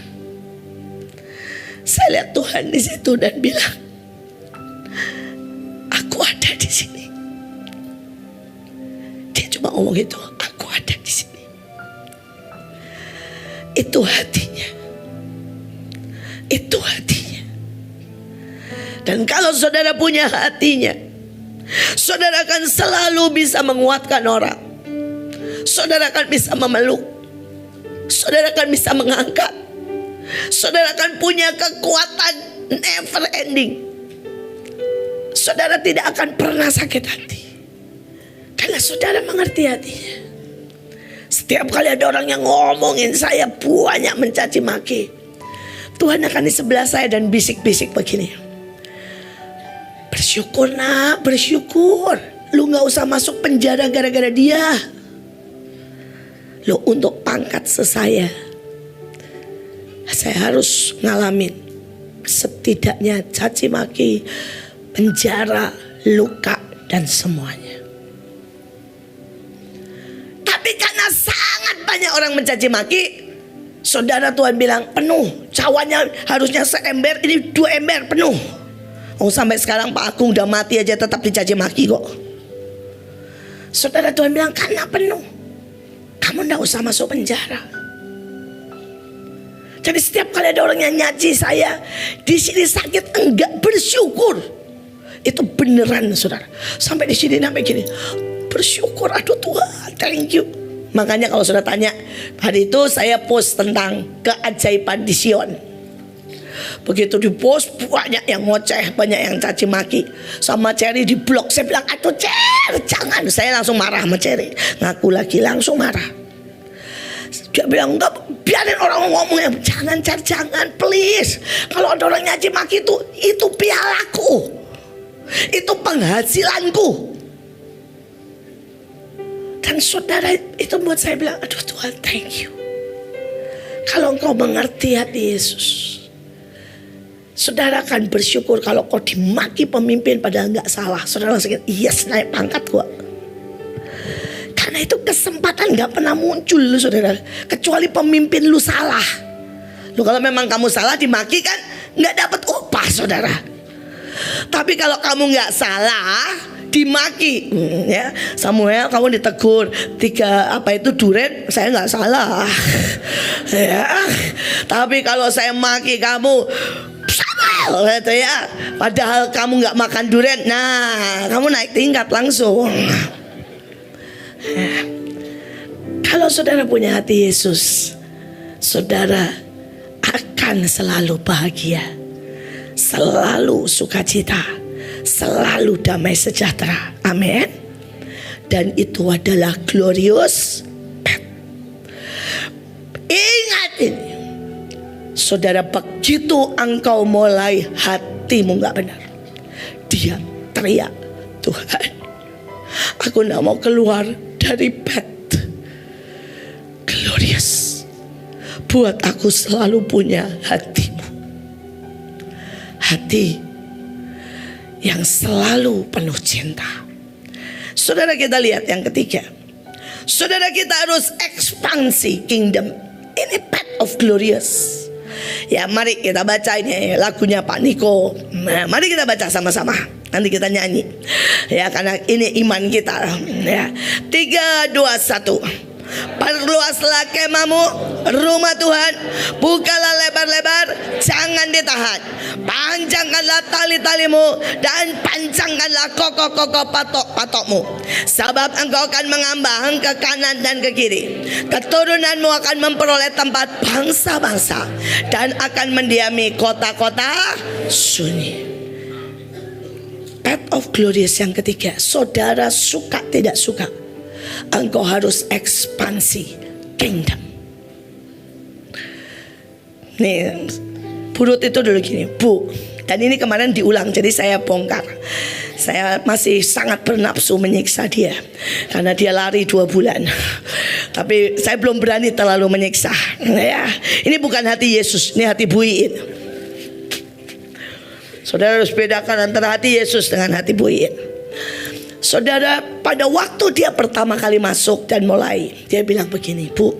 saya lihat Tuhan di situ dan bilang, aku ada di sini. Dia cuma ngomong itu, aku ada di sini. Itu hatinya. Itu hatinya. Dan kalau saudara punya hatinya, saudara akan selalu bisa menguatkan orang. Saudara akan bisa memeluk. Saudara akan bisa mengangkat. Saudara akan punya kekuatan never ending. Saudara tidak akan pernah sakit hati, karena saudara mengerti hatinya. Setiap kali ada orang yang ngomongin saya banyak mencaci maki, Tuhan akan di sebelah saya dan bisik-bisik begini, bersyukur nak, bersyukur. Lu gak usah masuk penjara gara-gara dia. Lu untuk pangkat saya harus ngalamin setidaknya caci maki, penjara, luka, dan semuanya. Tapi karena sangat banyak orang mencaci maki, saudara, Tuhan bilang penuh. Cawannya harusnya seember, ini 2 ember penuh. Oh, sampai sekarang Pak Agung udah mati aja tetap dicaci maki kok. Saudara, Tuhan bilang karena penuh, kamu nggak usah masuk penjara. Jadi setiap kali ada orang yang nyaci saya, di sini sakit enggak, bersyukur. Itu beneran, saudara. Sampai di sini sampai gini, bersyukur, aduh Tuhan, thank you. Makanya kalau saudara tanya, hari itu saya post tentang keajaiban di Sion. Begitu di post, banyak yang ngoceh, banyak yang caci maki. Sama Cherry di blog, saya bilang, aduh Cher, jangan. Saya langsung marah sama Cherry, ngaku lagi, langsung marah. Dia bilang, enggak, biarin orang ngomongnya, jangan Cher, jangan, please. Kalau ada orang nyaci maki itu pialaku, itu penghasilanku. Dan saudara, itu buat saya bilang, aduh Tuhan, thank you. Kalau engkau mengerti hati Yesus, saudara akan bersyukur. Kalau kau dimaki pemimpin padahal gak salah, saudara langsung yes, naik pangkat gua. Karena itu kesempatan gak pernah muncul, saudara, kecuali pemimpin lu salah. Lu kalau memang kamu salah dimaki kan gak dapat upah, saudara. Tapi kalau kamu gak salah dimaki, ya Samuel, kamu ditegur 3 duren, saya nggak salah, ya. Tapi kalau saya maki kamu, Samuel, gitu ya, padahal kamu nggak makan duren, nah kamu naik tingkat langsung. Kalau saudara punya hati Yesus, saudara akan selalu bahagia, selalu sukacita, selalu damai sejahtera. Amin. Dan itu adalah glorious path. Ingat ini, saudara, begitu engkau mulai hatimu gak benar, dia teriak, Tuhan, aku gak mau keluar dari path glorious. Buat aku selalu punya hatimu. hati yang selalu penuh cinta. Saudara, kita lihat yang ketiga. Saudara, kita harus ekspansi kingdom. Ini path of glorious. Ya, mari kita baca ini lagunya Pak Niko. Nah, mari kita baca sama-sama. Nanti kita nyanyi. Ya, karena ini iman kita. Ya. 3, 2, 1. Perluaslah kemahmu, rumah Tuhan. Bukalah lebar-lebar, jangan ditahan. Panjangkanlah tali-talimu, dan pancangkanlah kokoh-kokoh patok-patokmu. Sebab engkau akan mengambang ke kanan dan ke kiri. Keturunanmu akan memperoleh tempat bangsa-bangsa, dan akan mendiami kota-kota sunyi. Path of glorious yang ketiga. Saudara, suka tidak suka, engkau harus ekspansi kingdom. Nih, Burut itu dulu gini, Bu. Dan ini kemarin diulang, jadi saya bongkar. Saya masih sangat bernafsu menyiksa dia, karena dia lari 2 bulan. Tapi saya belum berani terlalu menyiksa. Ya, ini bukan hati Yesus, ini hati Bu Iin. Saudara harus bedakan antara hati Yesus dengan hati Bu Iin. Saudara, pada waktu dia pertama kali masuk dan mulai, dia bilang begini, Bu,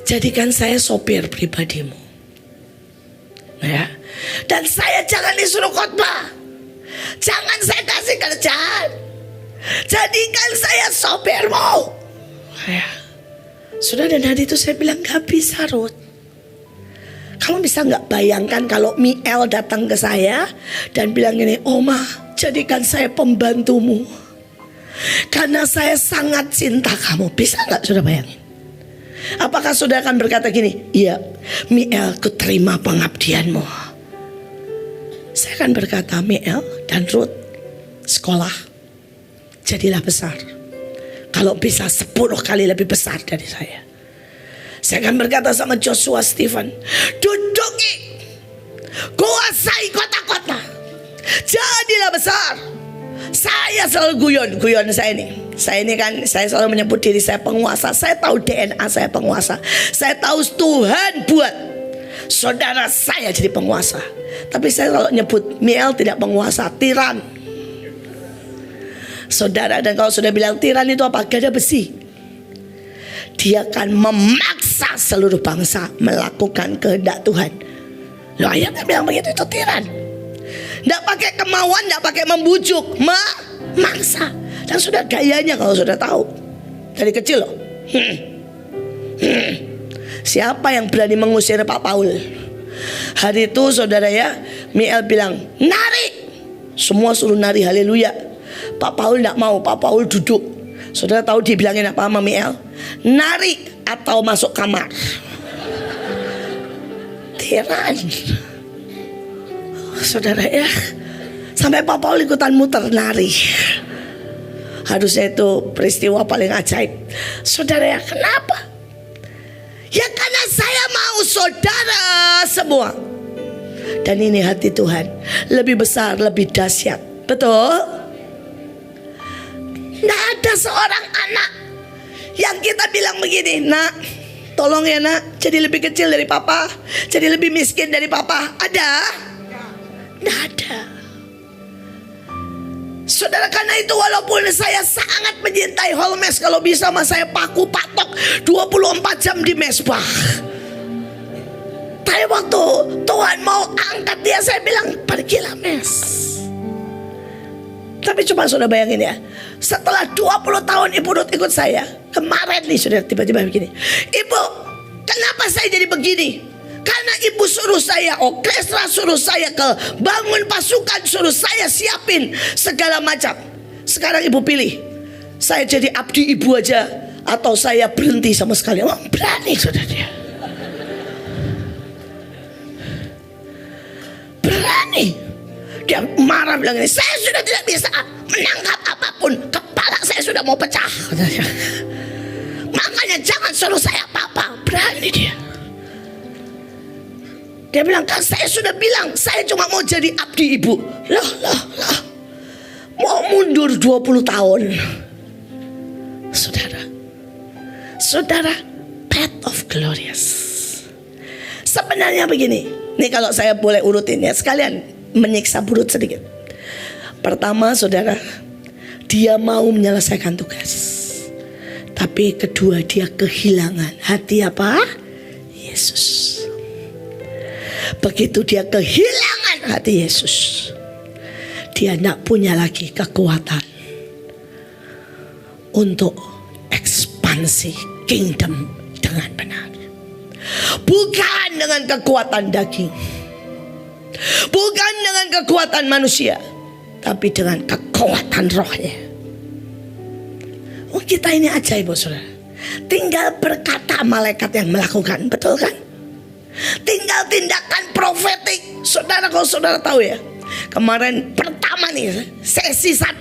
jadikan saya sopir pribadimu. Ya. Dan saya jangan disuruh khotbah, jangan saya kasih kerjaan, jadikan saya sopirmu. Ya. Sudah, dan hari itu saya bilang, gak bisa, Ruth. Kamu bisa gak bayangkan kalau Miel datang ke saya dan bilang gini, Oma, jadikan saya pembantumu, karena saya sangat cinta kamu. Bisa gak saudara bayangin? Apakah saudara akan berkata gini, iya Miel, ku terima pengabdianmu? Saya akan berkata, Miel dan Ruth, sekolah, jadilah besar. Kalau bisa 10 kali lebih besar dari saya. Saya akan berkata sama Joshua Stephen, duduki, kuasai kota-kota, jadilah besar. Saya selalu guyon saya ini kan, saya selalu menyebut diri saya penguasa. Saya tahu DNA saya penguasa. Saya tahu Tuhan buat saudara saya jadi penguasa. Tapi saya selalu nyebut Miel tidak penguasa, tiran. Saudara, dan kalau sudah bilang tiran itu apa? Gada besi. Dia akan memaksa seluruh bangsa melakukan kehendak Tuhan. Loh, ayatnya bilang begitu, itu tiran. Tidak pakai kemauan, tidak pakai membujuk, memaksa. Dan sudah gayanya kalau sudah tahu dari kecil loh. Siapa yang berani mengusir Pak Paul? Hari itu saudara ya, Miel bilang nari, semua suruh nari haleluya. Pak Paul tidak mau, Pak Paul duduk. Saudara tahu dibilangin apa sama Miel? Nari atau masuk kamar. Tiran. Saudara ya, sampai Pak Paul ikutan muter nari. Harusnya itu peristiwa paling ajaib. Saudara ya, kenapa? Ya karena saya mau saudara semua. Dan ini hati Tuhan, lebih besar, lebih dahsyat. Betul? Nggak ada seorang anak yang kita bilang begini, nak, tolong ya nak, jadi lebih kecil dari papa, jadi lebih miskin dari papa. Ada? Nggak ada. Saudara, karena itu walaupun saya sangat mencintai Holmes, kalau bisa mas saya paku patok 24 jam di mesbah. Tapi waktu Tuhan mau angkat dia, saya bilang pergilah mes. Tapi coba saudara bayangin ya, setelah 20 tahun Ibu Ruth ikut saya, kemarin nih saudara tiba-tiba begini, Ibu, kenapa saya jadi begini? Karena Ibu suruh saya orkestra, suruh saya ke bangun pasukan, suruh saya siapin segala macam. Sekarang Ibu pilih, saya jadi abdi Ibu aja atau saya berhenti sama sekali. Oh, berani saudara dia. Berani. Dia marah bilang ini, saya sudah tidak bisa menangkap apapun, kepala saya sudah mau pecah. Makanya jangan suruh saya apa-apa. Berani dia. Dia bilang, kan saya sudah bilang saya cuma mau jadi abdi Ibu. Loh. Mau mundur 20 tahun. Saudara, path of glorious. Sebenarnya begini, Ini kalau saya boleh urutin ya, sekalian menyiksa perut sedikit. Pertama saudara, dia mau menyelesaikan tugas. Tapi kedua, dia kehilangan hati apa? Yesus. Begitu dia kehilangan hati Yesus, dia tidak punya lagi kekuatan untuk ekspansi kingdom dengan benar. Bukan dengan kekuatan daging, bukan dengan kekuatan manusia, tapi dengan kekuatan rohnya. Oh, kita ini ajaib saudara. Tinggal berkata malaikat yang melakukan, betul kan? Tinggal tindakan profetik. Saudara, kalau saudara tahu ya, kemarin pertama nih sesi 1,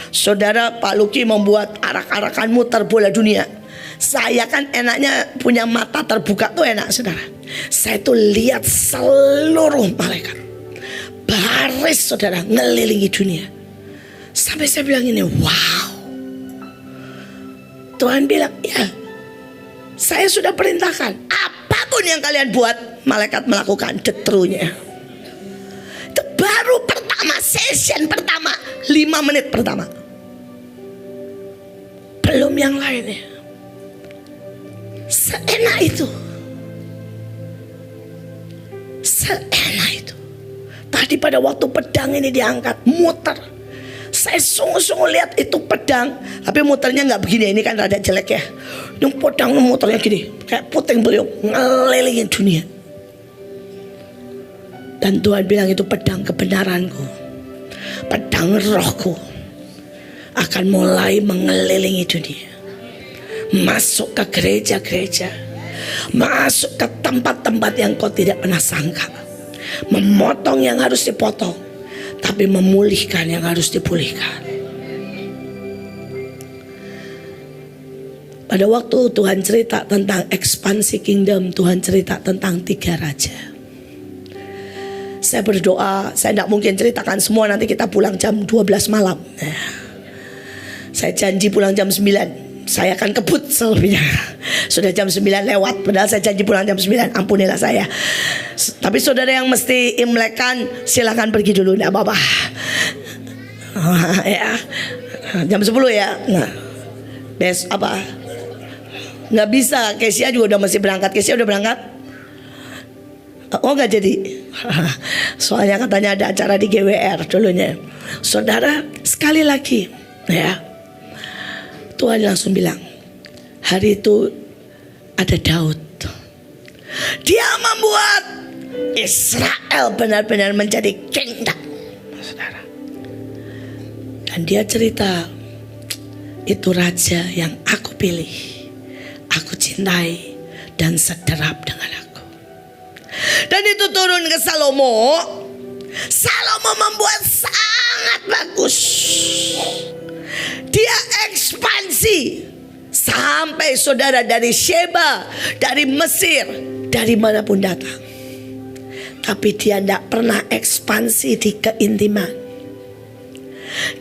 saudara Pak Luki membuat arak-arakan muter bola dunia. Saya kan enaknya punya mata terbuka tuh enak saudara. Saya tuh lihat seluruh malaikat baris saudara ngelilingi dunia. Sampai saya bilang ini, wow. Tuhan bilang, ya saya sudah perintahkan, apapun yang kalian buat, malaikat melakukan detrunya. Itu baru pertama, session pertama, 5 menit pertama. Belum yang lainnya. Seenak itu. Seenak itu. Tadi pada waktu pedang ini diangkat, muter, saya sungguh-sungguh lihat itu pedang, tapi muternya nggak begini, ini kan rada jelek ya. Yang pedang muternya gini, kayak puting beliung, ngelilingin dunia. Dan Tuhan bilang itu pedang kebenaranku, pedang rohku akan mulai mengelilingi dunia. Masuk ke gereja-gereja, masuk ke tempat-tempat yang kau tidak pernah sangka. Memotong yang harus dipotong, tapi memulihkan yang harus dipulihkan. Pada waktu Tuhan cerita tentang ekspansi kingdom, Tuhan cerita tentang 3 raja. Saya berdoa, saya tidak mungkin ceritakan semua, nanti kita pulang jam 12 malam. Saya janji pulang jam 9. Saya akan kebut selebihnya. Sudah jam 9 lewat, padahal saya janji pulang jam 9. Ampunilah saya. Tapi saudara yang mesti imlekan, silakan pergi dulu, tidak apa-apa. Ya, jam 10 ya. Nah, apa? Nggak bisa. Kesia juga udah masih berangkat. Kesia udah berangkat? Oh, nggak jadi. Soalnya katanya ada acara di GWR dulunya. Saudara, sekali lagi, ya. Tuhan langsung bilang, hari itu ada Daud. Dia membuat Israel benar-benar menjadi kingdom, saudara. Dan dia cerita, itu raja yang aku pilih, aku cintai, dan sederap dengan aku. Dan itu turun ke Salomo. Salomo membuat sangat bagus. Dia ekspansi sampai saudara dari Sheba, dari Mesir, dari manapun datang. Tapi dia tidak pernah ekspansi di keintiman.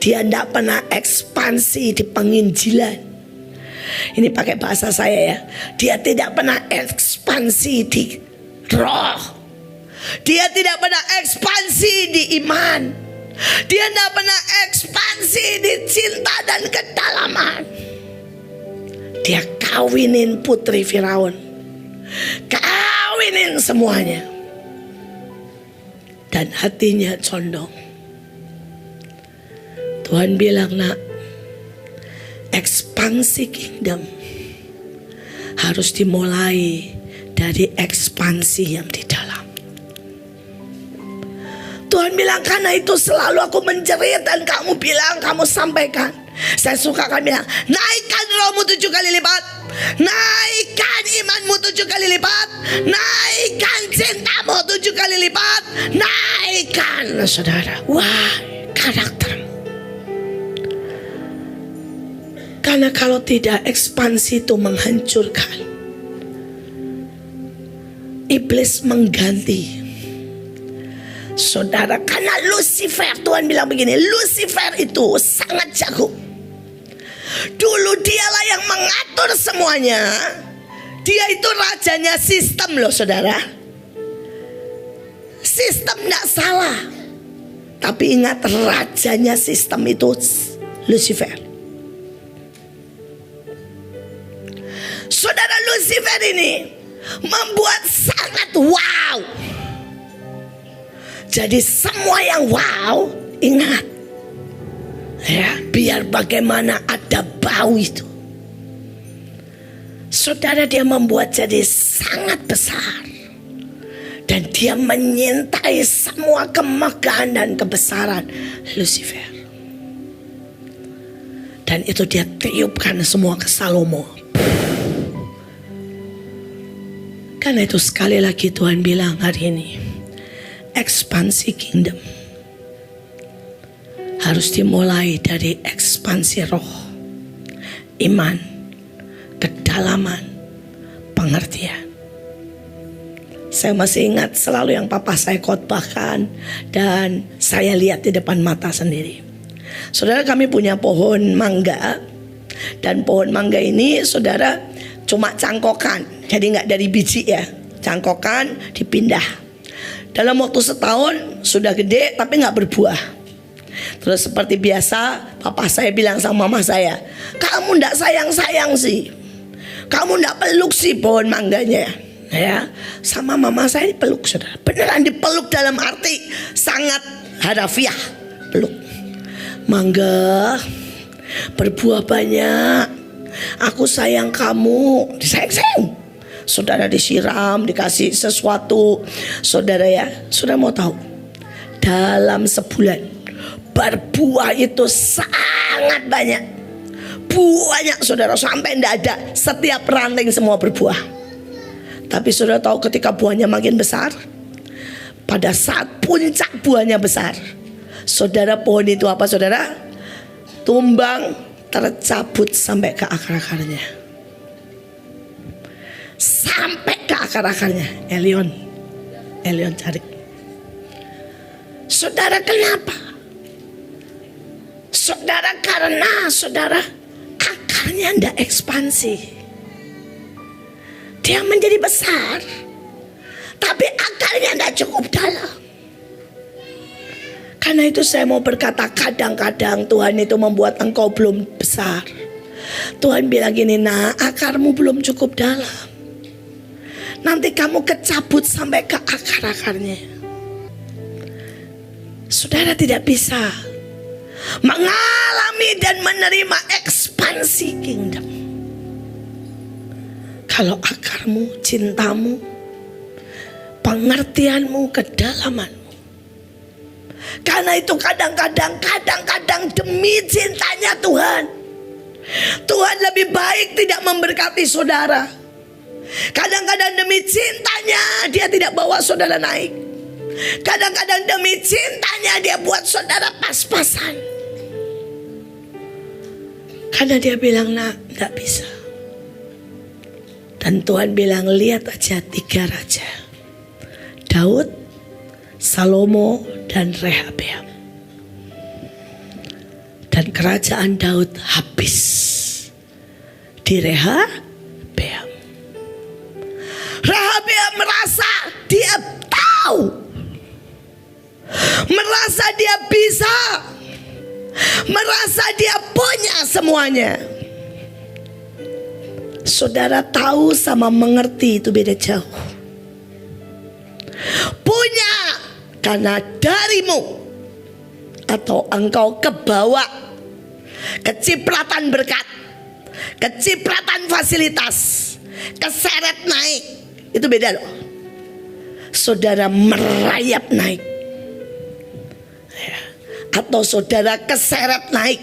Dia tidak pernah ekspansi di penginjilan. Ini pakai bahasa saya ya. Dia tidak pernah ekspansi di roh. Dia tidak pernah ekspansi di iman. Dia tidak pernah ekspansi di cinta dan kedalaman. Dia kawinin putri Firaun, kawinin semuanya, dan hatinya condong. Tuhan bilang, nak, ekspansi kingdom harus dimulai dari ekspansi yang di dalam. Tuhan bilang, karena itu selalu aku menjerit dan kamu bilang, kamu sampaikan. Saya suka kan bilang, naikkan rohmu 7 kali lipat, naikkan imanmu 7 kali lipat, naikkan cintamu 7 kali lipat, naikkan, saudara. Wah, karaktermu. Karena kalau tidak, ekspansi itu menghancurkan. Iblis mengganti. Saudara, karena Lucifer, Tuhan bilang begini, Lucifer itu sangat jago. Dulu dialah yang mengatur semuanya. Dia itu rajanya sistem loh saudara. sistem tidak salah. Tapi ingat, rajanya sistem itu Lucifer. Saudara, Lucifer ini membuat sangat wow. Jadi semua yang wow, ingat ya, biar bagaimana ada bau itu. Saudara, dia membuat jadi sangat besar. Dan dia menyintai semua kemegahan dan kebesaran Lucifer. Dan itu dia tiupkan semua ke Salomo. Karena itu sekali lagi Tuhan bilang hari ini, ekspansi kingdom harus dimulai dari ekspansi roh, iman, kedalaman, pengertian. Saya masih ingat selalu yang papa saya khotbahkan dan saya lihat di depan mata sendiri. Saudara, kami punya pohon mangga. Dan pohon mangga ini saudara cuma cangkokan. Jadi nggak dari biji ya. Cangkokan dipindah. Dalam waktu setahun sudah gede tapi nggak berbuah. Terus seperti biasa papa saya bilang sama mama saya, kamu nggak sayang-sayang sih. Kamu nggak peluk sih pohon mangganya. Ya, sama mama saya dipeluk, saudara. Beneran dipeluk dalam arti sangat harafiah. Peluk. Mangga, berbuah banyak. Aku sayang kamu. Disayang-sayang. Saudara disiram, dikasih sesuatu. Saudara ya, saudara mau tahu? Dalam sebulan berbuah itu sangat banyak. Banyak saudara, sampai tidak ada. Setiap ranting semua berbuah. Tapi saudara tahu ketika buahnya makin besar, pada saat puncak buahnya besar, saudara, pohon itu apa saudara? Tumbang, tercabut sampai ke akar-akarnya. Sampai ke akar-akarnya. Elion cari. Saudara, kenapa? Saudara, karena saudara akarnya tidak ekspansi. Dia menjadi besar, tapi akarnya tidak cukup dalam. Karena itu saya mau berkata, kadang-kadang Tuhan itu membuat engkau belum besar. Tuhan bilang gini, nah akarmu belum cukup dalam. Nanti kamu kecabut sampai ke akar-akarnya. Saudara tidak bisa mengalami dan menerima ekspansi kingdom kalau akarmu, cintamu, pengertianmu, kedalamanmu. Karena itu kadang-kadang demi cintanya Tuhan, Tuhan lebih baik tidak memberkati saudara. Kadang-kadang demi cintanya dia tidak bawa saudara naik. Kadang-kadang demi cintanya dia buat saudara pas-pasan. Karena dia bilang, nak, gak bisa. Dan Tuhan bilang, lihat aja 3 raja, Daud, Salomo, dan Rehabeam. Dan kerajaan Daud habis di Rehabeam. Rehabeam merasa dia tahu, merasa dia bisa, merasa dia punya semuanya. Saudara, tahu sama mengerti itu beda jauh. Punya karena darimu atau engkau kebawa kecipratan berkat, kecipratan fasilitas, keseret naik, itu beda loh. Saudara merayap naik atau saudara keseret naik,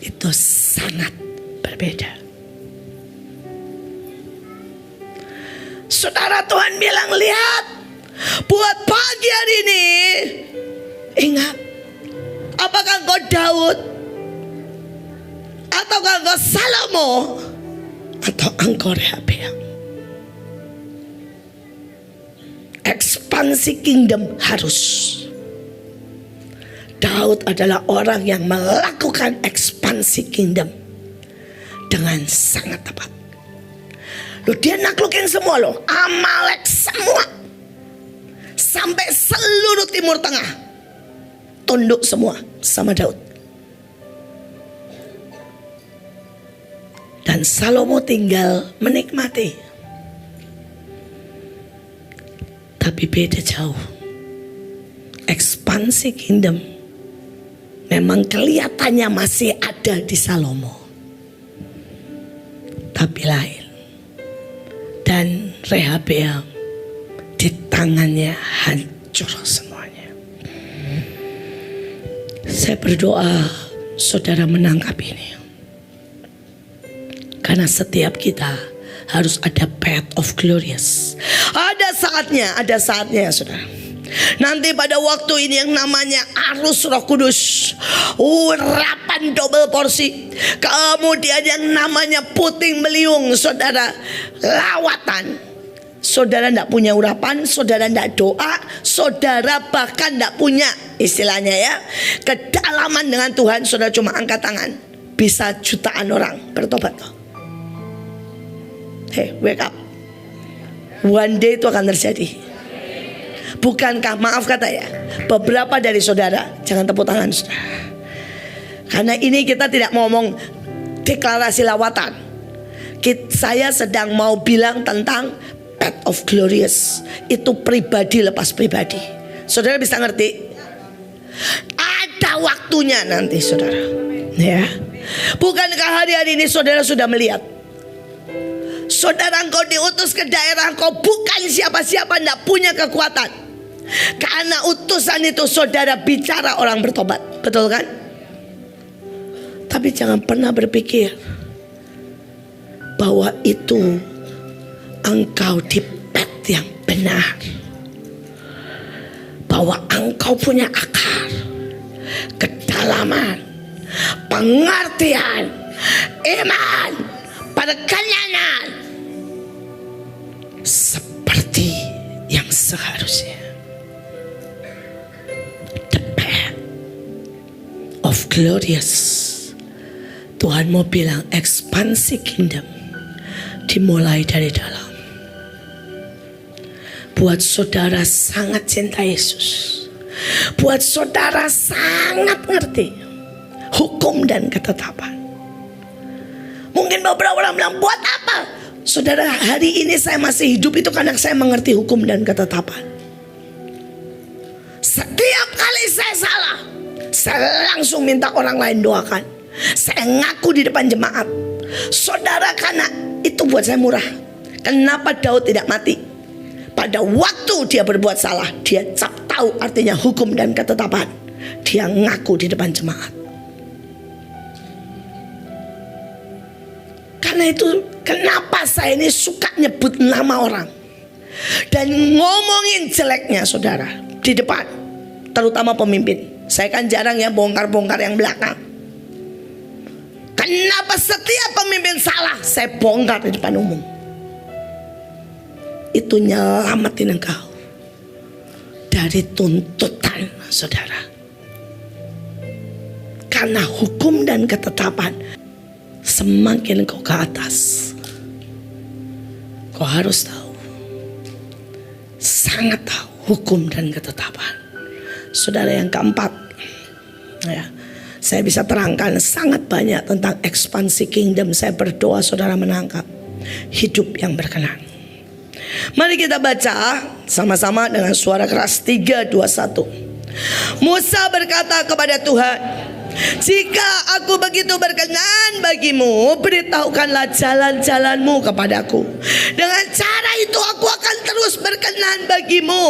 itu sangat berbeda. Saudara, Tuhan bilang, lihat, buat pagi hari ini, ingat, apakah engkau Daud, ataukah engkau Salomo, atau engkau Rehabeam? Ekspansi kingdom harus. Daud adalah orang yang melakukan ekspansi kingdom dengan sangat tepat. Loh, dia naklukin semua loh, Amalek semua. sampai seluruh Timur Tengah tunduk semua sama Daud. Dan Salomo tinggal menikmati. Tapi beda jauh. Ekspansi kingdom memang kelihatannya masih ada di Salomo, tapi lain. Dan Rehabeam di tangannya hancur semuanya. Saya berdoa saudara menangkap ini. Karena setiap kita harus ada path of glorious. Ada saatnya ya saudara. Nanti pada waktu ini yang namanya arus Roh Kudus, urapan double porsi. Kemudian yang namanya puting beliung, saudara, lawatan. Saudara tidak punya urapan, saudara tidak doa, saudara bahkan tidak punya istilahnya ya kedalaman dengan Tuhan. Saudara cuma angkat tangan, bisa jutaan orang bertobat. Hey, wake up. One day itu akan terjadi. Bukankah, maaf kata ya, beberapa dari saudara, jangan tepuk tangan saudara. Karena ini kita tidak mau ngomong deklarasi lawatan. Saya sedang mau bilang tentang path of glorious. Itu pribadi lepas pribadi. Saudara bisa ngerti? Ada waktunya nanti saudara. Ya. Bukankah hari-hari ini saudara sudah melihat? Saudara, engkau diutus ke daerah, engkau bukan siapa-siapa, tidak punya kekuatan. Karena utusan itu saudara bicara orang bertobat. Betul kan? Tapi jangan pernah berpikir bahwa itu engkau di path yang benar. Bahwa engkau punya akar, kedalaman, pengertian, iman, perkenanan seperti yang seharusnya. The path of glorious. Tuhan mau bilang ekspansi kingdom dimulai dari dalam. Buat saudara sangat cinta Yesus, buat saudara sangat ngerti hukum dan ketetapan. Mungkin beberapa orang bilang, buat apa? Saudara, hari ini saya masih hidup itu karena saya mengerti hukum dan ketetapan. Setiap kali saya salah, saya langsung minta orang lain doakan. Saya ngaku di depan jemaat. Saudara, karena itu buat saya murah. Kenapa Daud tidak mati? Pada waktu dia berbuat salah, dia tahu artinya hukum dan ketetapan. Dia ngaku di depan jemaat. Karena itu kenapa saya ini suka nyebut nama orang dan ngomongin jeleknya saudara di depan, terutama pemimpin. Saya kan jarang ya bongkar-bongkar yang belakang. Kenapa setiap pemimpin salah saya bongkar di depan umum? Itu nyelamatin engkau dari tuntutan saudara. Karena hukum dan ketetapan, semakin kau ke atas, kau harus tahu, sangat tahu hukum dan ketetapan. Saudara, yang keempat ya, saya bisa terangkan sangat banyak tentang ekspansi kingdom. Saya berdoa saudara menangkap hidup yang berkenan. Mari kita baca sama-sama dengan suara keras. 3, 2, 1. Musa berkata kepada Tuhan, jika aku begitu berkenan bagimu, beritahukanlah jalan-jalanmu kepadaku. Dengan cara itu aku akan terus berkenan bagimu.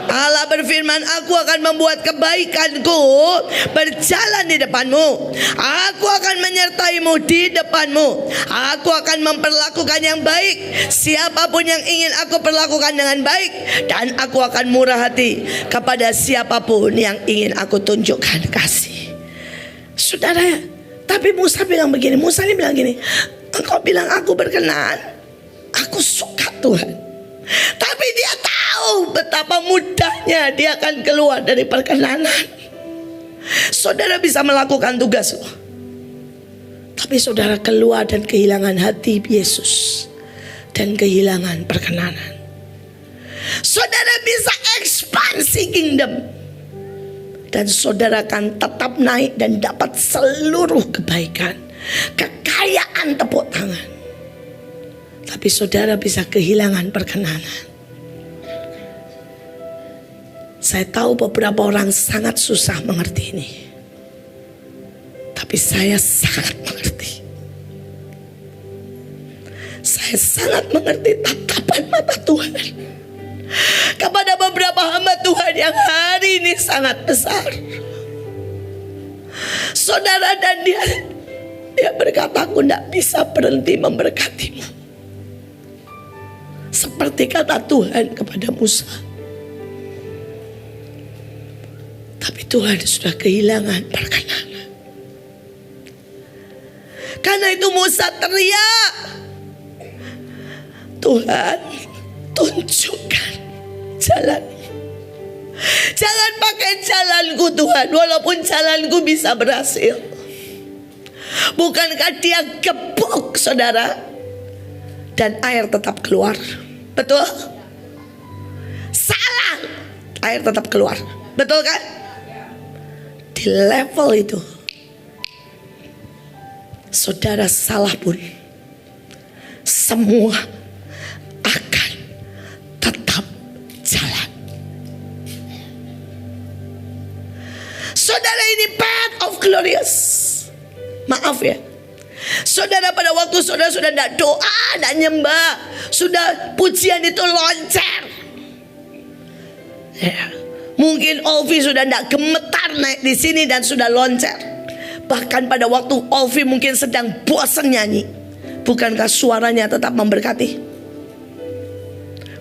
Allah berfirman, aku akan membuat kebaikanku berjalan di depanmu. Aku akan menyertaimu di depanmu. Aku akan memperlakukan yang baik siapapun yang ingin aku perlakukan dengan baik. Dan aku akan murah hati kepada siapapun yang ingin aku tunjukkan kasih. Saudara, tapi Musa bilang begini. Musa ini bilang gini, engkau bilang aku berkenan, aku suka Tuhan. Tapi dia tahu betapa mudahnya dia akan keluar dari perkenanan. Saudara bisa melakukan tugas, tapi saudara keluar dan kehilangan hati Yesus dan kehilangan perkenanan. saudara bisa ekspansi kingdom. Dan saudara akan tetap naik dan dapat seluruh kebaikan, kekayaan tepuk tangan. Tapi saudara bisa kehilangan perkenanan. Saya tahu beberapa orang sangat susah mengerti ini. Tapi saya sangat mengerti. Saya sangat mengerti tatapan mata Tuhan kepada beberapa hamba Tuhan yang hari ini sangat besar. Saudara, dan dia berkata, aku tidak bisa berhenti memberkatimu. Seperti kata Tuhan kepada Musa. Tapi Tuhan sudah kehilangan perkenanan. Karena itu Musa teriak, Tuhan, tunjukkan jalan. Jangan pakai jalanku Tuhan, walaupun jalanku bisa berhasil. Bukankah dia gebuk saudara, dan air tetap keluar? Betul? Salah, air tetap keluar. Betul kan? Di level itu, saudara salah pun, semua akan tetap jalan. Saudara, ini path of glorious. Maaf ya, saudara, pada waktu saudara sudah tidak doa, tidak nyembah, sudah pujian itu loncer ya. Mungkin Olvi sudah tidak gemetar naik di sini dan sudah loncer. Bahkan pada waktu Olvi mungkin sedang bosan nyanyi, bukankah suaranya tetap memberkati?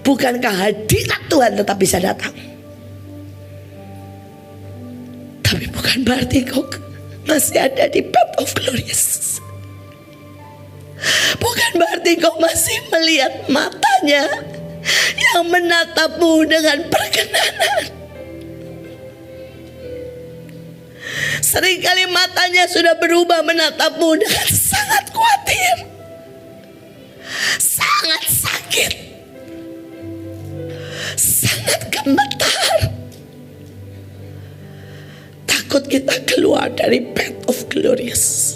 Bukankah hadirat Tuhan tetap bisa datang? Tapi bukan berarti kau masih ada di path of glorious. Bukan berarti kau masih melihat matanya yang menatapmu dengan perkenanan. Seringkali matanya sudah berubah menatapmu dengan sangat khawatir, sangat sakit, sangat gemetar. Takut kita keluar dari path of glorious.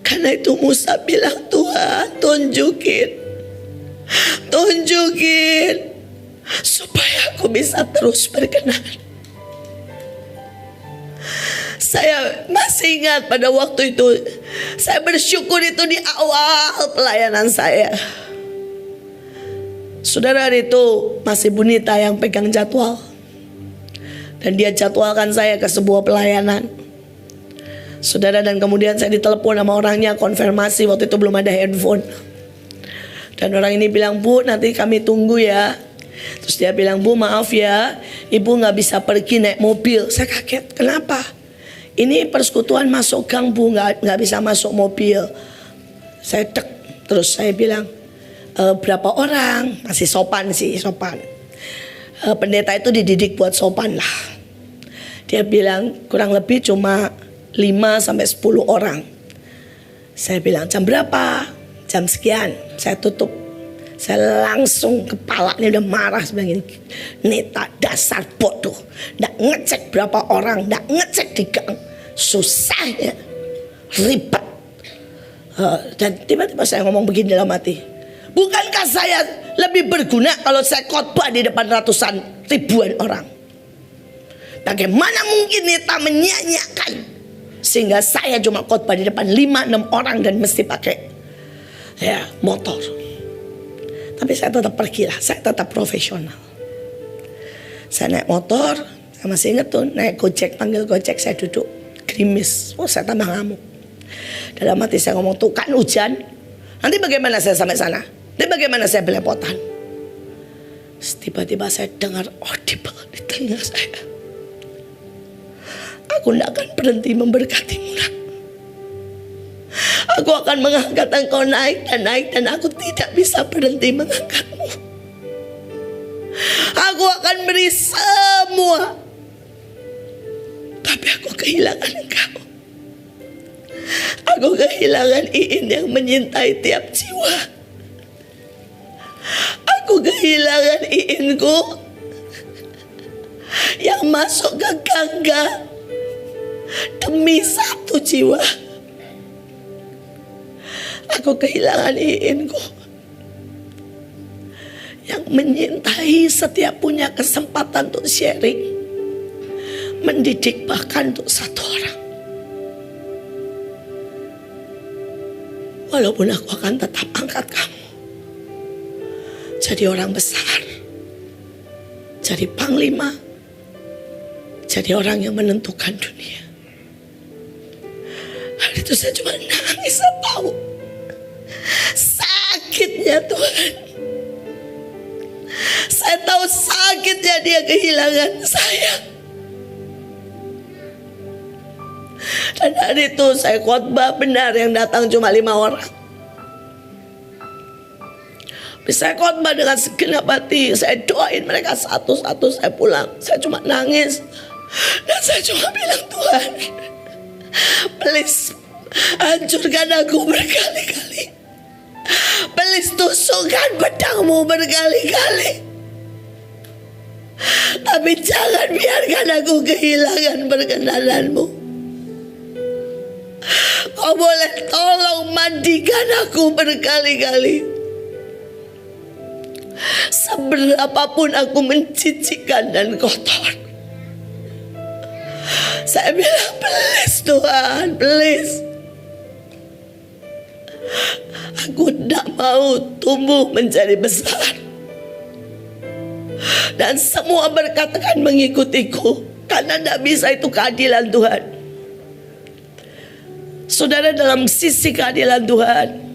Karena itu Musa bilang, Tuhan, tunjukin supaya aku bisa terus berkenan. Saya masih ingat pada waktu itu, saya bersyukur itu di awal pelayanan saya. Saudara, itu masih Bunita yang pegang jadwal. Dan dia jadwalkan saya ke sebuah pelayanan. Saudara, dan kemudian saya ditelepon sama orangnya, konfirmasi. Waktu itu belum ada handphone. Dan orang ini bilang, Bu, nanti kami tunggu ya. Terus dia bilang, Bu, maaf ya, Ibu gak bisa pergi naik mobil. Saya kaget, kenapa? Ini persekutuan masuk gang, Bu, gak bisa masuk mobil. Saya terus saya bilang, berapa orang? Masih sopan sih, sopan. Pendeta itu dididik buat sopan lah. Dia bilang kurang lebih cuma 5-10 orang. Saya bilang, jam berapa? Jam sekian. Saya tutup. Saya langsung kepalanya udah marah sebagai neta dasar bodoh. Nggak ngecek berapa orang, nggak ngecek di gang. Susah ya, ribet. Dan tiba-tiba saya ngomong begini dalam hati, bukankah saya lebih berguna kalau saya khotbah di depan ratusan ribuan orang? Bagaimana mungkin neta menyanyiakan sehingga saya cuma khotbah di depan 5-6 orang dan mesti pakai ya motor. Tapi saya tetap pergilah, saya tetap profesional. Saya naik motor, saya masih ingat tuh, naik Gojek, panggil Gojek, saya duduk gerimis. Oh, saya tambah ngamuk. Dalam hati saya ngomong, tuh kan hujan, nanti bagaimana saya sampai sana? Nanti bagaimana saya belepotan? Tiba-tiba saya dengar audible di telinga saya, aku tidak akan berhenti memberkatimu, nak. Aku akan mengangkat engkau naik dan aku tidak bisa berhenti mengangkatmu. Aku akan beri semua, tapi aku kehilangan engkau. Aku kehilangan Iin yang menyintai tiap jiwa. kehilangan Iinku yang masuk ke Gangga demi satu jiwa. Aku kehilangan Iinku yang menyintai setiap punya kesempatan untuk sharing, mendidik bahkan untuk satu orang. Walaupun aku akan tetap angkat kamu jadi orang besar, jadi panglima, jadi orang yang menentukan dunia. Hari itu saya cuma nangis, saya tahu sakitnya Tuhan. Saya tahu sakitnya dia kehilangan saya. Dan hari itu saya khotbah benar, yang datang cuma 5 orang. Saya khotbah dengan segenap hati. Saya doain mereka satu-satu, saya pulang. Saya cuma nangis. Dan saya cuma bilang, Tuhan, please hancurkan aku berkali-kali. Please tusukkan pedangmu berkali-kali. Tapi jangan biarkan aku kehilangan perkenananmu. Kau boleh tolong mandikan aku berkali-kali. Seberapapun aku menjijikkan dan kotor, saya bilang, please Tuhan, please. Aku tidak mau tumbuh menjadi besar dan semua berkat akan mengikutiku, karena tidak bisa, itu keadilan Tuhan. Saudara, dalam sisi keadilan Tuhan,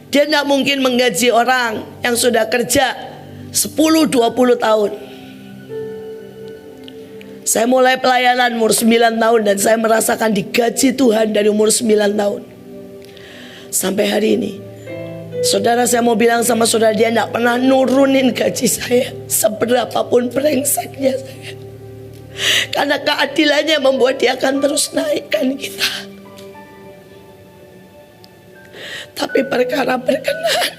Dia tidak mungkin menggaji orang yang sudah kerja 10-20 tahun. Saya mulai pelayanan umur 9 tahun dan saya merasakan digaji Tuhan dari umur 9 tahun sampai hari ini. Saudara, saya mau bilang sama saudara, Dia tidak pernah nurunin gaji saya seberapapun brengseknya saya. Karena keadilannya membuat Dia akan terus naikkan kita. Tapi perkara berkenan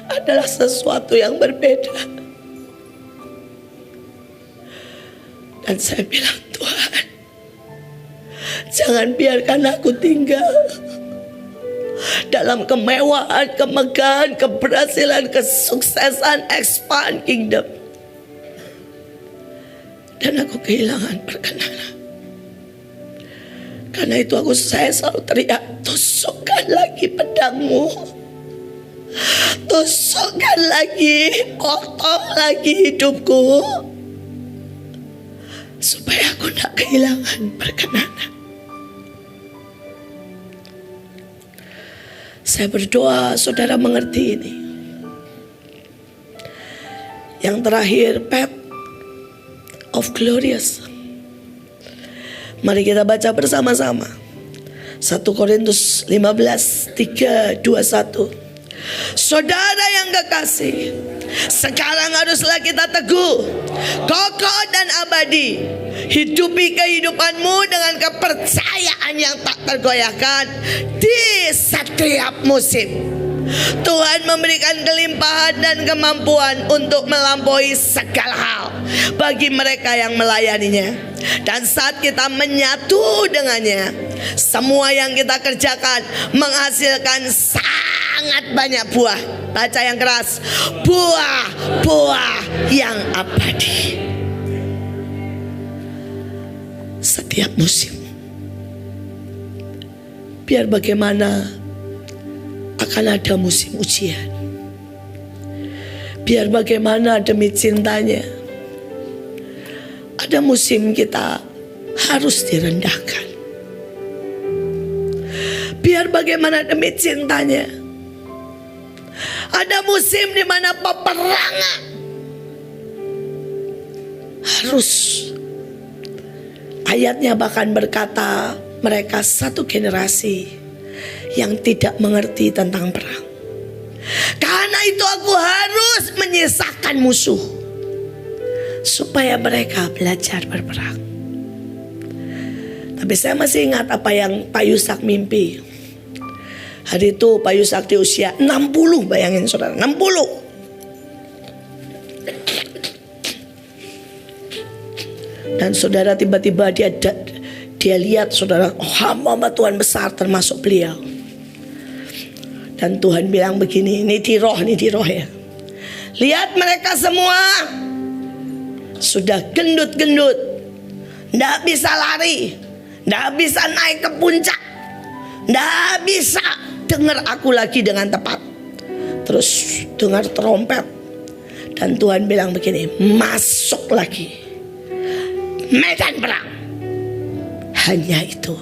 adalah sesuatu yang berbeda. Dan saya bilang, Tuhan, jangan biarkan aku tinggal dalam kemewahan, kemegahan, keberhasilan, kesuksesan, expand kingdom, dan aku kehilangan perkenanan. Karena itu saya selalu teriak, tusukkan lagi pedangmu, tusukkan lagi, potong lagi hidupku, supaya aku tidak kehilangan perkenanan. Saya berdoa saudara mengerti ini. Yang terakhir, path of glorious. Mari kita baca bersama-sama 1 Korintus 15:3-21. Saudara yang kekasih, sekarang haruslah kita teguh, kokoh dan abadi. Hidupi kehidupanmu dengan kepercayaan yang tak tergoyahkan di setiap musim. Tuhan memberikan kelimpahan dan kemampuan untuk melampaui segala hal bagi mereka yang melayaninya. Dan saat kita menyatu dengannya, semua yang kita kerjakan menghasilkan sangat banyak buah. Baca yang keras, buah-buah yang abadi. Setiap musim, biar bagaimana akan ada musim ujian. Biar bagaimana demi cintanya, ada musim kita harus direndahkan. Biar bagaimana demi cintanya, ada musim di mana peperangan harus. Ayatnya bahkan berkata, mereka satu generasi yang tidak mengerti tentang perang. Karena itu aku harus menyisakan musuh supaya mereka belajar berperang. Tapi saya masih ingat apa yang Pak Yusak mimpi. Hari itu Pak Yusakti usia 60, bayangin saudara, 60. Dan saudara tiba-tiba dia lihat saudara, hamba Tuhan besar termasuk beliau. Dan Tuhan bilang begini, ini di roh ya. Lihat mereka semua sudah gendut-gendut, nggak bisa lari, nggak bisa naik ke puncak, nggak bisa dengar aku lagi dengan tepat. Terus dengar trompet. Dan Tuhan bilang begini, masuk lagi medan perang. Hanya itu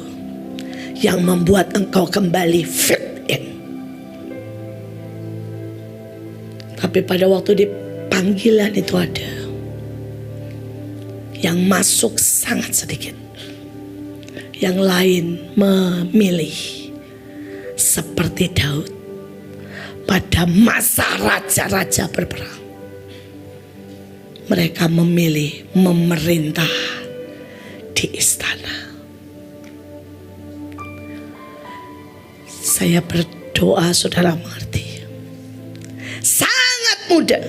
yang membuat engkau kembali fit in. Tapi pada waktu di panggilan itu ada yang masuk sangat sedikit. Yang lain memilih seperti Daud pada masa raja-raja berperang. Mereka memilih memerintah di istana. Saya berdoa saudara mengerti. Sangat mudah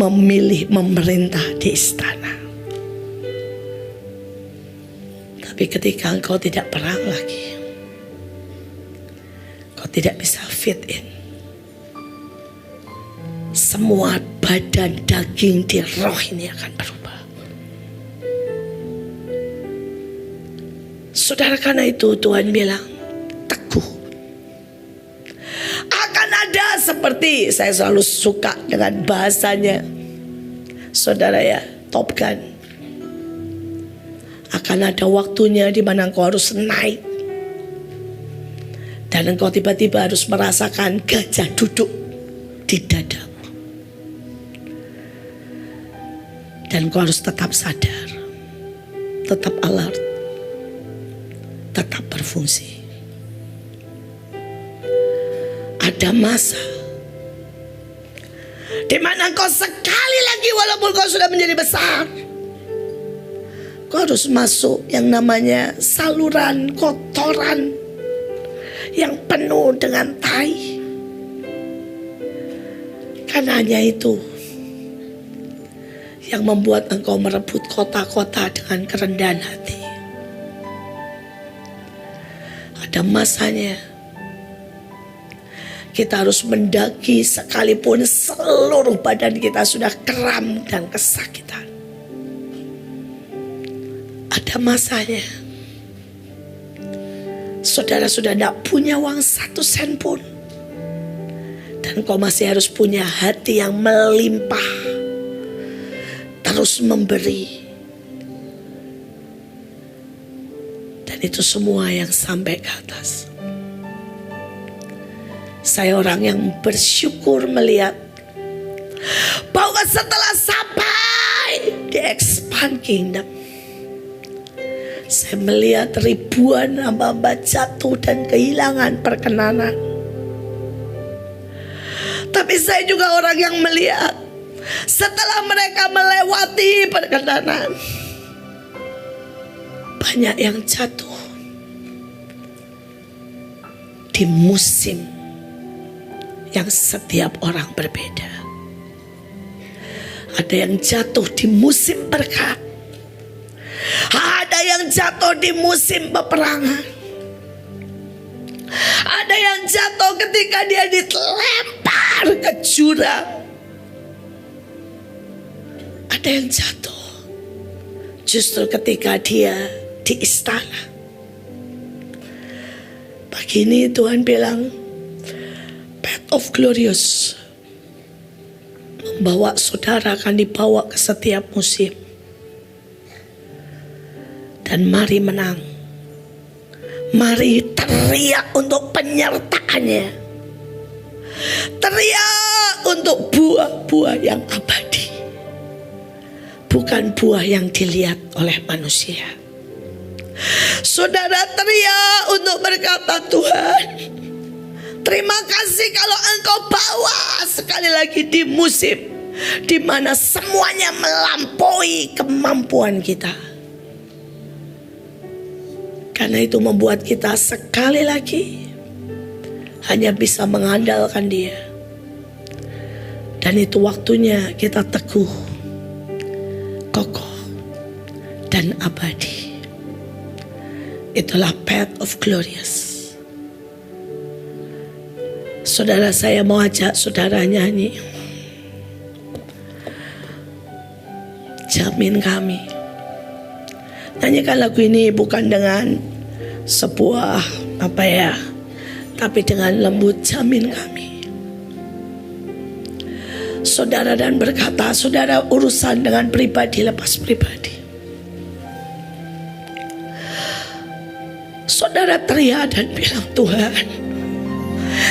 memilih memerintah di istana. Tapi ketika engkau tidak perang lagi, engkau tidak bisa fit in. Semua badan daging di roh ini akan berubah. Saudara, karena itu Tuhan bilang, teguh. Akan ada seperti, saya selalu suka dengan bahasanya saudara ya, Top Gun. Akan ada waktunya di mana engkau harus naik. Dan engkau tiba-tiba harus merasakan gajah duduk di dadamu. Dan engkau harus tetap sadar, tetap alert, tetap berfungsi. Ada masa di mana engkau sekali lagi walaupun kau sudah menjadi besar, kau harus masuk yang namanya saluran kotoran yang penuh dengan tai. Karena hanya itu yang membuat engkau merebut kota-kota dengan kerendahan hati. Ada masanya kita harus mendaki sekalipun seluruh badan kita sudah kram dan kesakitan. Ada masanya saudara sudah tidak punya uang 1 sen pun, dan kau masih harus punya hati yang melimpah, terus memberi. Dan itu semua yang sampai ke atas. Saya orang yang bersyukur melihat bahwa setelah sampai di Expand Kingdom, saya melihat ribuan hamba-hamba jatuh dan kehilangan perkenanan. Tapi saya juga orang yang melihat setelah mereka melewati perkenanan, banyak yang jatuh di musim yang setiap orang berbeda. Ada yang jatuh di musim berkat, ada yang jatuh di musim peperangan, ada yang jatuh ketika dia dilempar ke jurang, ada yang jatuh justru ketika dia di istana. Pagi ini Tuhan bilang, Path of Glorious membawa saudara akan dibawa ke setiap musim. Dan mari menang. Mari teriak untuk penyertaannya. Teriak untuk buah-buah yang abadi, bukan buah yang dilihat oleh manusia. Saudara teriak untuk berkata, Tuhan, terima kasih kalau Engkau bawa sekali lagi di musim di mana semuanya melampaui kemampuan kita. Karena itu membuat kita sekali lagi hanya bisa mengandalkan Dia. Dan itu waktunya kita teguh, kokoh, dan abadi. Itulah path of glorious. Saudara, saya mau ajak saudara nyanyi Jamin Kami. Nyanyikan lagu ini bukan dengan sebuah tapi dengan lembut. Jamin Kami. Saudara, dan berkata, saudara, urusan dengan pribadi lepas pribadi. Saudara teriak dan bilang, Tuhan,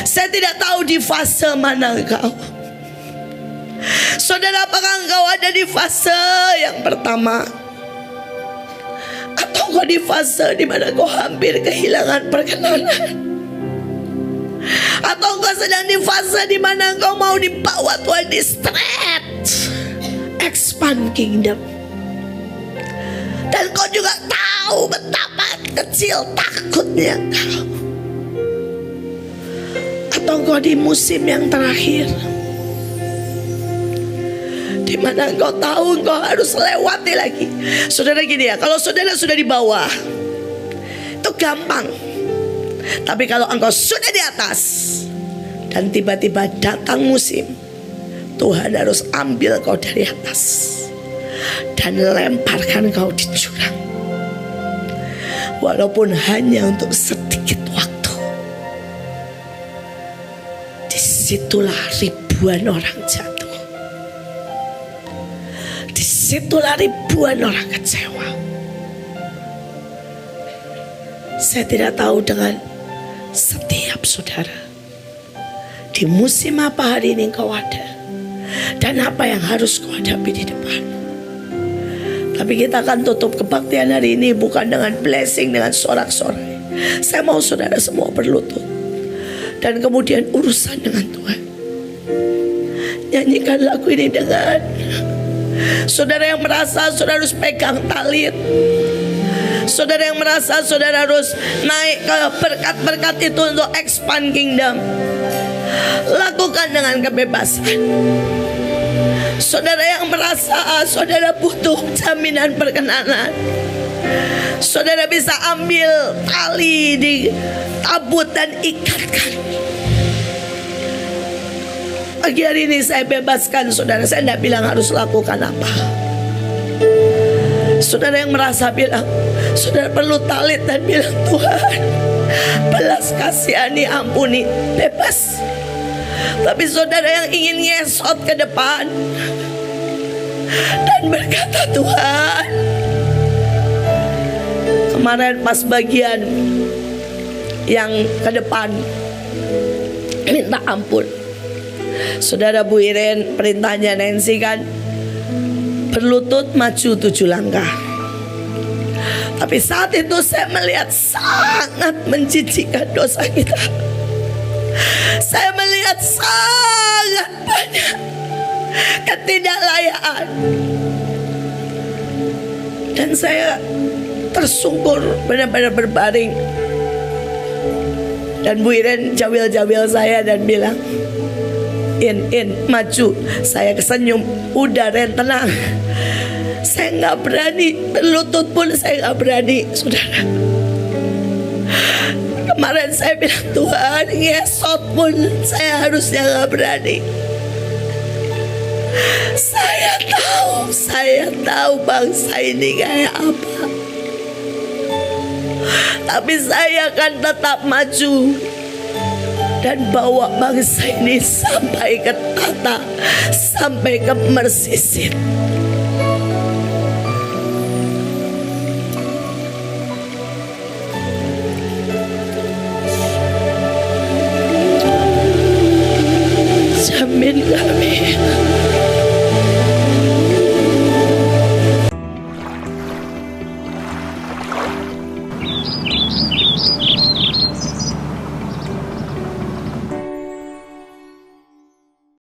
saya tidak tahu di fase mana Engkau. Saudara, apakah Engkau ada di fase yang pertama? Atau Engkau di fase di mana Engkau hampir kehilangan perkenanan? Atau Engkau sedang di fase di mana Engkau mau dibawa Tuhan di stretch, expand kingdom. Dan Engkau juga tahu betapa kecil takutnya Engkau. Atau Engkau di musim yang terakhir, di mana Engkau tahu Engkau harus lewati lagi. Saudara, gini ya, kalau saudara sudah di bawah itu gampang. Tapi kalau engkau sudah di atas dan tiba-tiba datang musim, Tuhan harus ambil kau dari atas dan lemparkan kau di jurang. Walaupun hanya untuk sedikit waktu. Disitulah ribuan orang jatuh. Disitulah ribuan orang kecewa. Saya tidak tahu dengan setiap saudara di musim apa hari ini kau ada, dan apa yang harus kau hadapi di depan. Tapi kita akan tutup kebaktian hari ini bukan dengan blessing, dengan sorak-sorai. Saya mau saudara semua berlutut dan kemudian urusan dengan Tuhan. Nyanyikan lagu ini dengan saudara yang merasa saudara harus pegang talit. Saudara yang merasa saudara harus naik ke berkat-berkat itu untuk expand kingdom, lakukan dengan kebebasan. Saudara yang merasa saudara butuh jaminan perkenanan, saudara bisa ambil tali di tabut dan ikatkan. Pagi hari ini saya bebaskan saudara. Saya tidak bilang harus lakukan apa. Saudara yang merasa bilang, saudara perlu talit dan bilang, Tuhan, belas kasihani, ampuni, bebas. Tapi saudara yang ingin ngesot ke depan dan berkata, Tuhan, kemarin pas bagian yang ke depan minta ampun, saudara Bu Iren perintahnya Nancy kan berlutut maju 7 langkah. Tapi saat itu saya melihat sangat menjijikkan dosa kita. Saya melihat sangat banyak ketidaklayaan. Dan saya tersungkur, benar-benar berbaring. Dan Bu Iren jawil-jawil saya dan bilang, In, maju. Saya kesenyum. Udah Ren, tenang. Saya gak berani. Berlutut pun saya gak berani, saudara. Kemarin saya bilang, Tuhan, ngesot pun saya harusnya gak berani. Saya tahu bangsa ini kayak apa. Tapi saya akan tetap maju dan bawa bangsa ini sampai ke tata, sampai ke Mersisit.